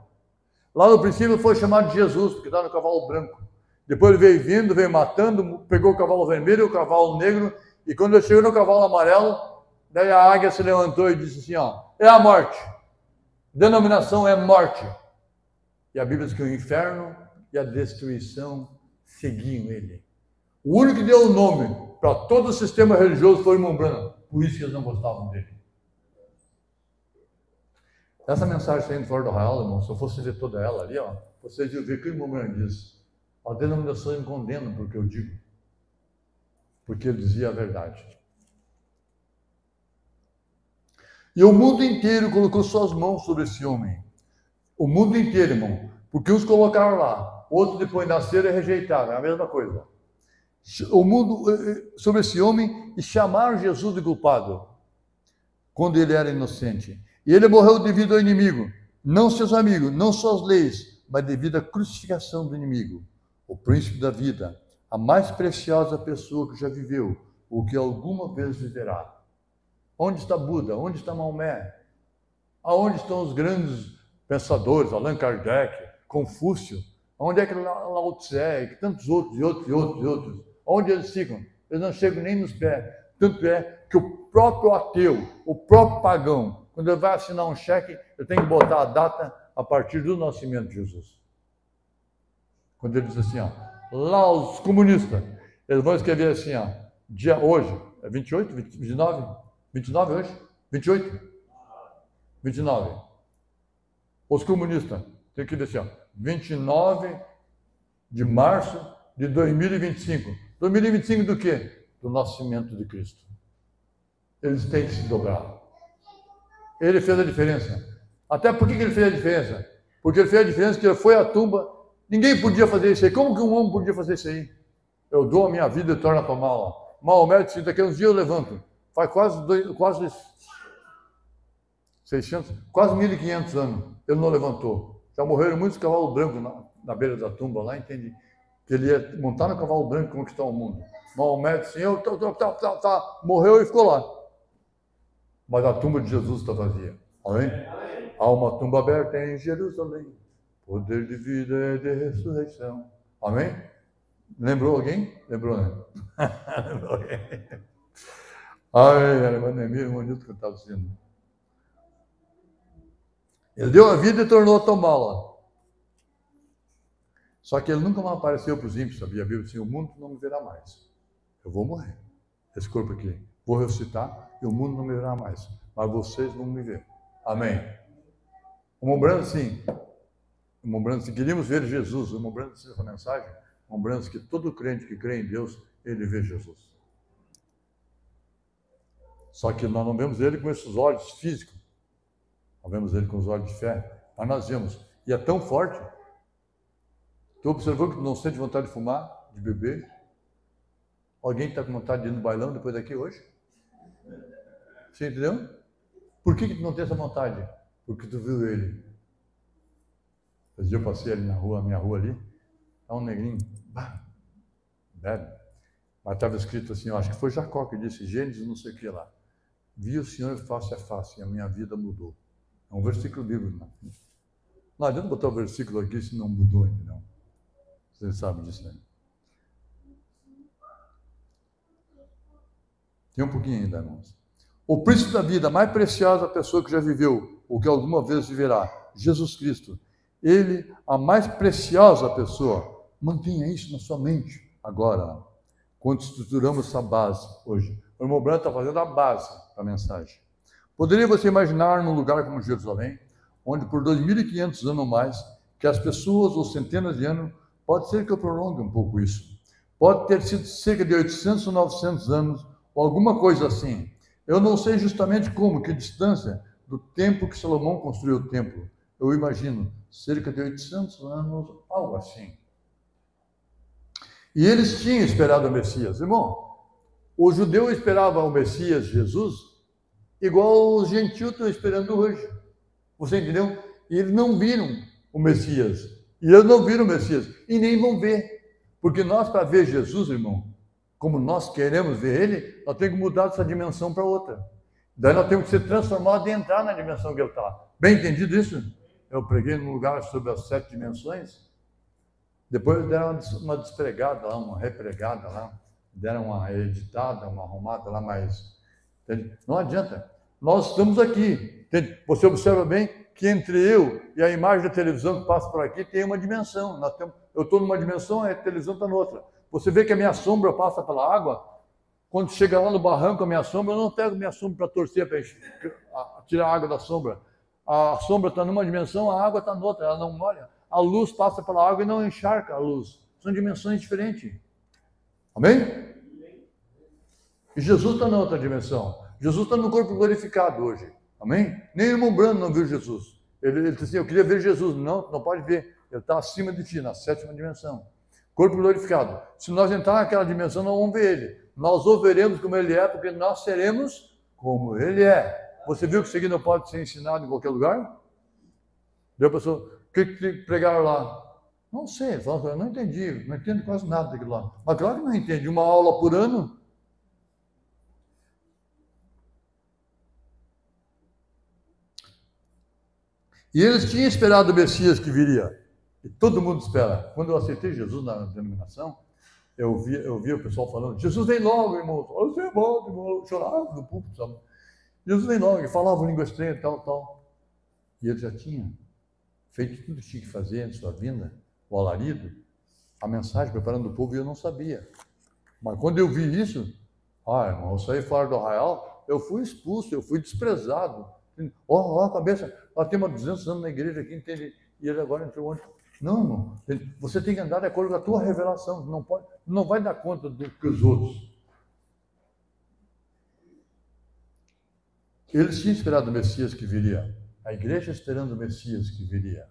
Lá no princípio foi chamado de Jesus, porque estava no cavalo branco. Depois ele veio vindo, veio matando, pegou o cavalo vermelho, o cavalo negro, e quando ele chegou no cavalo amarelo, daí a águia se levantou e disse assim, ó, é a morte. Denominação é morte. E a Bíblia diz que o inferno e a destruição seguiam ele. O único que deu o nome para todo o sistema religioso foi o irmão Branham. Por isso que eles não gostavam dele. Essa mensagem saindo fora do arraial, irmão, se eu fosse ver toda ela ali, ó, vocês iam ver que o irmão Branham diz. As denominações me condenam porque eu digo. Porque ele dizia a verdade. E o mundo inteiro colocou suas mãos sobre esse homem. O mundo inteiro, irmão. Porque uns colocaram lá, outros depois nasceram e rejeitaram. É a mesma coisa. O mundo sobre esse homem e chamaram Jesus de culpado, quando ele era inocente. E ele morreu devido ao inimigo. Não seus amigos, não suas leis, mas devido à crucificação do inimigo. O príncipe da vida, a mais preciosa pessoa que já viveu, ou que alguma vez viverá. Onde está Buda? Onde está Maomé? Aonde estão os grandes pensadores, Allan Kardec, Confúcio? Onde é que Lao Tse, e tantos outros, e outros? Onde eles ficam? Eles não chegam nem nos pés. Tanto é que o próprio ateu, o próprio pagão, quando ele vai assinar um cheque, ele tem que botar a data a partir do nascimento de Jesus. Quando ele diz assim, ó, lá os comunistas, eles vão escrever assim, ó, dia hoje, é 28, 29? 29 hoje? 28? 29. Os comunistas tem que dizer assim, ó, 29 de março de 2025. 2025 do quê? Do nascimento de Cristo. Eles têm que se dobrar. Ele fez a diferença. Até por que ele fez a diferença? Porque ele fez a diferença que ele foi à tumba. Ninguém podia fazer isso aí. Como que um homem podia fazer isso aí? Eu dou a minha vida e torno a tomá-la. Maomé disse, daqui a uns dias eu levanto. Faz quase 600, quase 1.500 anos. Ele não levantou. Já morreram muitos cavalos brancos na beira da tumba lá, entende? Que ele ia montar no cavalo branco e conquistar o mundo. Maomé disse, morreu e ficou lá. Mas a tumba de Jesus está vazia. Amém? Há uma tumba aberta em Jerusalém. Poder de vida e de ressurreição. Amém? Lembrou alguém? Lembrou, né? Lembrou alguém? Ai, era o Neemir, o Nilton que eu estava dizendo. Ele deu a vida e tornou a tomá-la. Só que ele nunca mais apareceu para os ímpios, sabia? A Bíblia disse, o mundo não me verá mais. Eu vou morrer. Esse corpo aqui. Vou ressuscitar e o mundo não me verá mais. Mas vocês vão me ver. Amém. O Mombrando, sim. O Mombrando, se queríamos ver Jesus, o Mombrando disse essa mensagem. O Mombrando disse que todo crente que crê em Deus, ele vê Jesus. Só que nós não vemos ele com esses olhos físicos. Nós vemos ele com os olhos de fé. Mas nós vemos. E é tão forte. Tu observou que tu não sente vontade de fumar, de beber? Alguém está com vontade de ir no bailão depois daqui hoje? Você entendeu? Por que tu não tem essa vontade? Porque tu viu ele. Esse dia eu passei ali na rua, minha rua ali, tá um negrinho, bebe. Mas estava escrito assim, eu acho que foi Jacó que disse, Gênesis não sei o que lá. Vi o Senhor face a face e a minha vida mudou. É um versículo bíblico. Não adianta botar o versículo aqui se não mudou, entendeu? Você sabe disso, né? Tem um pouquinho ainda, irmãos. O príncipe da vida, a mais preciosa pessoa que já viveu, ou que alguma vez viverá, Jesus Cristo. Ele, a mais preciosa pessoa. Mantenha isso na sua mente agora, quando estruturamos essa base hoje. O irmão Branco está fazendo a base da mensagem. Poderia você imaginar num lugar como Jerusalém, onde por 2.500 anos ou mais, que as pessoas, ou centenas de anos, pode ser que eu prolongue um pouco isso. Pode ter sido cerca de 800 ou 900 anos, ou alguma coisa assim. Eu não sei justamente como, que distância do tempo que Salomão construiu o templo. Eu imagino, cerca de 800 anos, algo assim. E eles tinham esperado o Messias. Irmão, o judeu esperava o Messias, Jesus, igual os gentios estão esperando hoje. Você entendeu? E eles não viram o Messias. E eles não viram o Messias. E nem vão ver. Porque nós, para ver Jesus, irmão, como nós queremos ver Ele, nós temos que mudar dessa dimensão para outra. Daí nós temos que ser transformados e entrar na dimensão que Ele está. Bem entendido isso? Eu preguei num lugar sobre as 7 dimensões. Depois deram uma despregada lá, uma repregada lá. Deram uma editada, uma arrumada lá, mas... Entende? Não adianta. Nós estamos aqui. Entende? Você observa bem que entre eu e a imagem da televisão que passa por aqui tem uma dimensão. Eu estou numa dimensão, a televisão está noutra. Você vê que a minha sombra passa pela água. Quando chega lá no barranco a minha sombra, eu não pego minha sombra para torcer, para tirar a água da sombra. A sombra está numa dimensão, a água está noutra, ela não molha. A luz passa pela água e não encharca a luz. São dimensões diferentes. Amém? E Jesus está na outra dimensão. Jesus está no corpo glorificado hoje. Amém? Nem o irmão Branham não viu Jesus. Ele disse assim, eu queria ver Jesus. Não, não pode ver. Ele está acima de ti, na 7ª dimensão. Corpo glorificado. Se nós entrar naquela dimensão, não vamos ver ele. Nós o veremos como ele é, porque nós seremos como ele é. Você viu que isso aqui não pode ser ensinado em qualquer lugar? Deu a pessoa, o que pregaram lá? Não sei, eu não entendi, não entendo quase nada daquilo lá. Mas claro que não entende, uma aula por ano. E eles tinham esperado o Messias que viria. E todo mundo espera. Quando eu aceitei Jesus na denominação, eu via o pessoal falando, Jesus vem logo, irmão. Você é bom, irmão. Eu chorava no púlpito, sabe? Jesus vem logo, e falava língua estranha, tal. E ele já tinha feito tudo que tinha que fazer antes da vinda, o alarido, a mensagem preparando o povo, e eu não sabia. Mas quando eu vi isso, irmão, eu saí fora do arraial, eu fui expulso, eu fui desprezado. A cabeça, nós temos 200 anos na igreja aqui, entende? E ele agora entrou onde? Não, irmão, você tem que andar de acordo com a tua revelação, não vai dar conta do que os outros. Eles tinham esperado o Messias que viria, a igreja esperando o Messias que viria.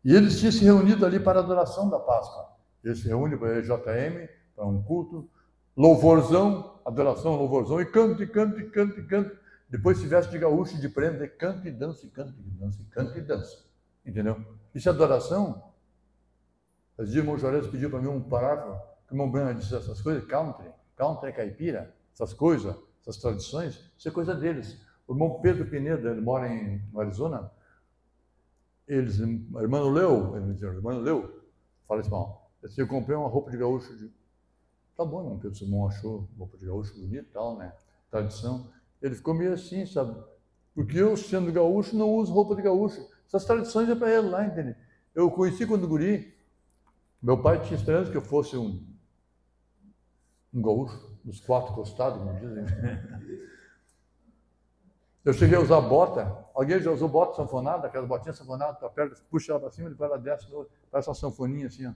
E eles tinham se reunido ali para a adoração da Páscoa. Eles se reúnem para a JM, para um culto, louvorzão, adoração, louvorzão, e canta. Depois se veste de gaúcho, de prenda, e canta e dança, canta e dança. Entendeu? Isso é adoração. Os dias o irmão Juarez pediu para mim um parágrafo, que o irmão Branham disse essas coisas, country caipira, essas coisas, essas tradições, isso é coisa deles. O irmão Pedro Pineda, ele mora no Arizona, irmão Leu, fala assim, assim, eu comprei uma roupa de gaúcho, tá bom, irmão Pedro Simão achou roupa de gaúcho bonita e tal, né, tradição. Ele ficou meio assim, sabe, porque eu, sendo gaúcho, não uso roupa de gaúcho. Essas tradições é para ele lá, entende? Eu conheci quando guri, meu pai tinha esperança que eu fosse um gaúcho, dos 4 costados, como dizem. Eu cheguei a usar bota, alguém já usou bota sanfonada, aquelas botinhas sanfonadas, tu aperta, puxa ela para cima, depois ela desce, faz uma sanfoninha assim, ó.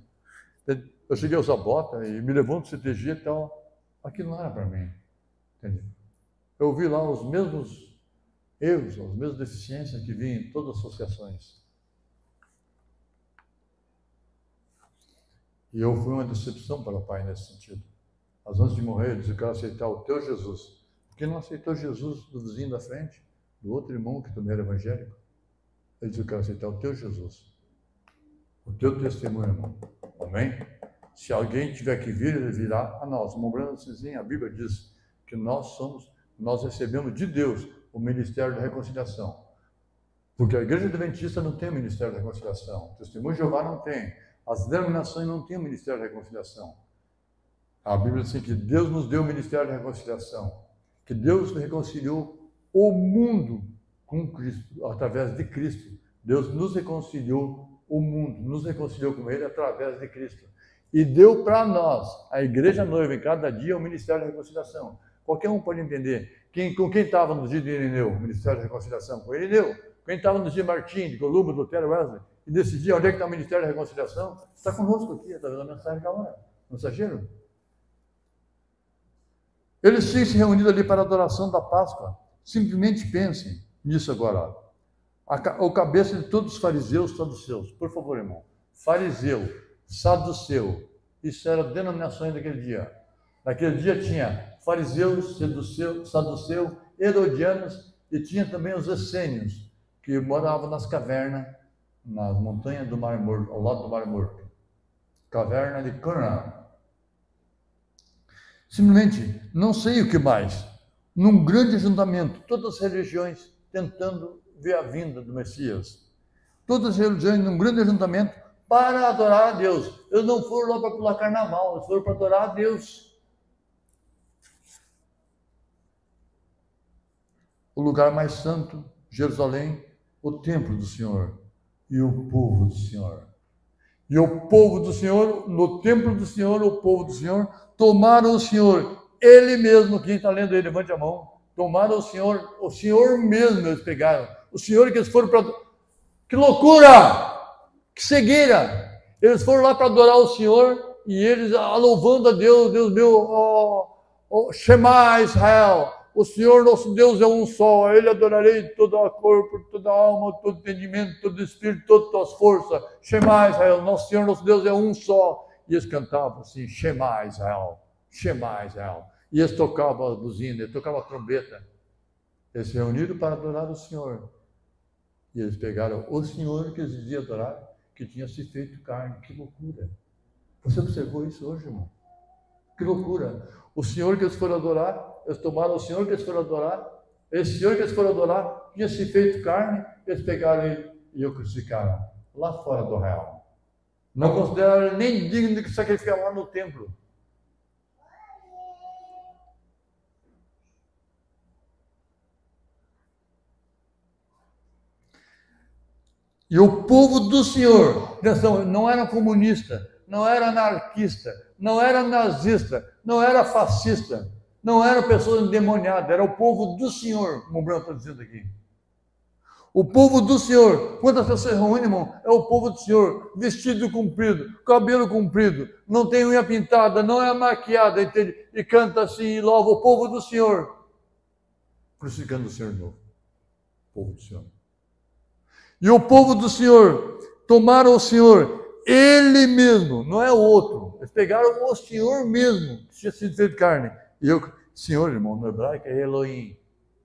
Eu cheguei a usar bota e me levou no CTG e tal, aquilo não era para mim, entendeu? Eu vi lá os mesmos erros, as mesmas deficiências que vi em todas as associações. E eu fui uma decepção para o pai nesse sentido. Mas antes de morrer, ele disse, eu quero aceitar o teu Jesus. Por que não aceitou Jesus do vizinho da frente, do outro irmão que também era evangélico? Ele disse, eu quero aceitar o teu Jesus. O teu testemunho, irmão. Amém? Se alguém tiver que vir, ele virá a nós. O irmão Branham disse assim, a Bíblia diz que nós recebemos de Deus o ministério da reconciliação. Porque a igreja adventista não tem o ministério da reconciliação. O testemunho de Jeová não tem. As denominações não têm o ministério da reconciliação. A Bíblia diz assim, que Deus nos deu o ministério da reconciliação. Que Deus reconciliou o mundo com Cristo, através de Cristo. Deus nos reconciliou o mundo, nos reconciliou com Ele através de Cristo. E deu para nós, a igreja noiva, em cada dia, o ministério da reconciliação. Qualquer um pode entender. Com quem estava no dia de Irineu, o Ministério da Reconciliação? Com Irineu. Quem estava no dia de Martim, de Columba, de Lutero, Wesley, e nesse dia, onde é que está o Ministério da Reconciliação? Está conosco aqui, está vendo a mensagem da hora. Mensageiro. Eles tinham se reunido ali para a adoração da Páscoa. Simplesmente pensem nisso agora. O cabeça de todos os fariseus, saduceus. Por favor, irmão. Fariseu, saduceu. Isso era denominações daquele dia. Naquele dia tinha fariseus, saduceu, herodianos, e tinha também os essênios, que moravam nas cavernas, nas montanhas do Mar Morto, ao lado do Mar Morto. Caverna de Qumran. Simplesmente, não sei o que mais, num grande ajuntamento, todas as religiões tentando ver a vinda do Messias. Todas as religiões num grande ajuntamento para adorar a Deus. Eles não foram lá para pular carnaval, eles foram para adorar a Deus. O lugar mais santo, Jerusalém, o templo do Senhor e o povo do Senhor. E o povo do Senhor, no templo do Senhor, o povo do Senhor, tomaram o Senhor, Ele mesmo, quem está lendo aí, levante a mão, tomaram o Senhor mesmo eles pegaram, o Senhor que eles foram para... Que loucura! Que cegueira! Eles foram lá para adorar o Senhor, e eles louvando a Deus, Deus meu, Shema Israel, o Senhor nosso Deus é um só, a Ele adorarei de todo o corpo, toda a alma, todo entendimento, todo espírito, todas as tuas forças. Shema Israel, nosso Senhor nosso Deus é um só. E eles cantavam assim, Shema Israel, Shema Israel. E eles tocavam a buzina, eles tocavam a trombeta. Eles se reuniram para adorar o Senhor. E eles pegaram o Senhor que eles diziam adorar, que tinha se feito carne. Que loucura! Você observou isso hoje, irmão? Que loucura! O Senhor que eles foram adorar, eles tomaram o Senhor que eles foram adorar, esse Senhor que eles foram adorar tinha se feito carne, eles pegaram ele e o crucificaram lá fora do arraial. Não consideraram ele nem digno de sacrificar lá no templo. E o povo do Senhor, atenção, não era comunista, não era anarquista, não era nazista, não era fascista, não era pessoa endemoniada, era o povo do Senhor, como o Branco está dizendo aqui. O povo do Senhor, quantas pessoas reúnem, irmão? É o povo do Senhor, vestido comprido, cabelo comprido, não tem unha pintada, não é maquiada, entende? E canta assim e louva o povo do Senhor, crucificando o Senhor novo, o povo do Senhor. E o povo do Senhor tomaram o Senhor, Ele mesmo, não é o outro. Eles pegaram o Senhor mesmo, que tinha sido feito carne. E eu, Senhor, irmão, no hebraico é Elohim.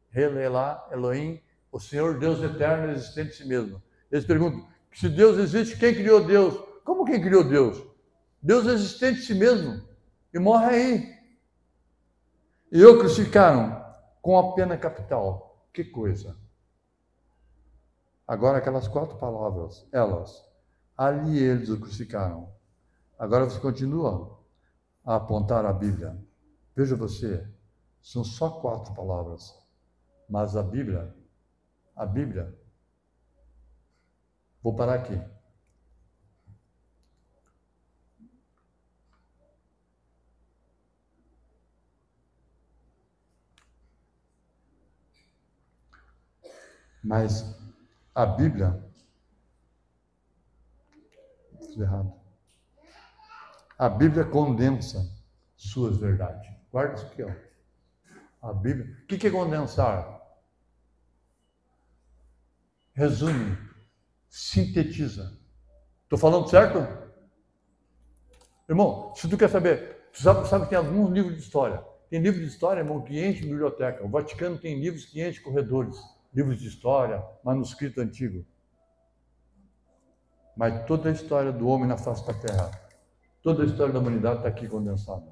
Relelá, Elohim, o Senhor Deus eterno, existente em si mesmo. Eles perguntam, se Deus existe, quem criou Deus? Como quem criou Deus? Deus é existente em si mesmo. E morre aí. E o crucificaram com a pena capital. Que coisa. Agora aquelas 4 palavras, elas, ali eles o crucificaram. Agora você continua a apontar a Bíblia. Veja você, são só 4 palavras, mas a Bíblia, vou parar aqui. Mas a Bíblia, fiz errado. A Bíblia condensa suas verdades. Guarda isso aqui, ó. A Bíblia. O que é condensar? Resume, sintetiza. Estou falando certo? Irmão, se tu quer saber, tu sabe que tem alguns livros de história. Tem livro de história, irmão, que enche biblioteca. O Vaticano tem livros que enche corredores. Livros de história, manuscrito antigo. Mas toda a história do homem na face da terra, toda a história da humanidade está aqui condensada.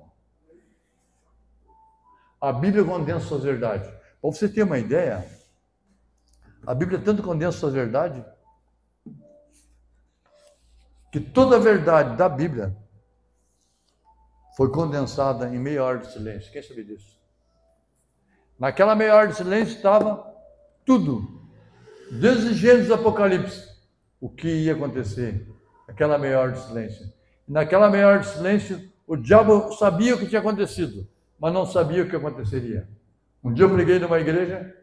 A Bíblia condensa suas verdades. Para você ter uma ideia, a Bíblia tanto condensa suas verdades, que toda a verdade da Bíblia foi condensada em meia hora de silêncio. Quem sabia disso? Naquela meia hora de silêncio estava tudo, desde Gênesis Apocalipse, o que ia acontecer, aquela meia hora de silêncio. E naquela meia hora de silêncio, o diabo sabia o que tinha acontecido, mas não sabia o que aconteceria. Um dia eu preguei numa igreja,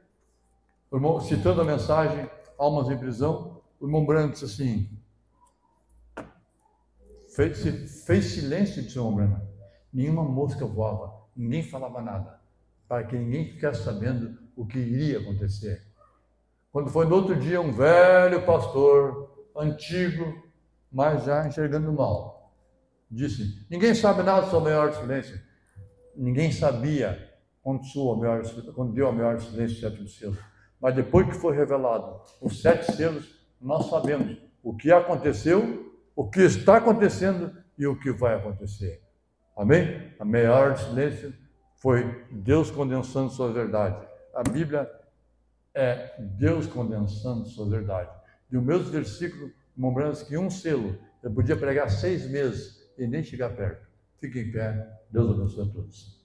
o irmão, citando a mensagem, Almas em Prisão, o irmão Branco disse assim, fez silêncio, disse o irmão Branco, nenhuma mosca voava, ninguém falava nada, para que ninguém ficasse sabendo o que iria acontecer. Quando foi no outro dia, um velho pastor, antigo, mas já enxergando mal, disse, ninguém sabe nada sobre a meia hora de silêncio. Ninguém sabia quando deu a meia hora de silêncio, o 7º selo. Mas depois que foi revelado os 7 selos, nós sabemos o que aconteceu, o que está acontecendo e o que vai acontecer. Amém? A meia hora de silêncio foi Deus condensando sua verdade. A Bíblia é Deus condensando sua verdade. E o mesmo versículo, lembrando que um selo, eu podia pregar 6 meses e nem chegar perto. Fique em pé. Deus abençoe a todos.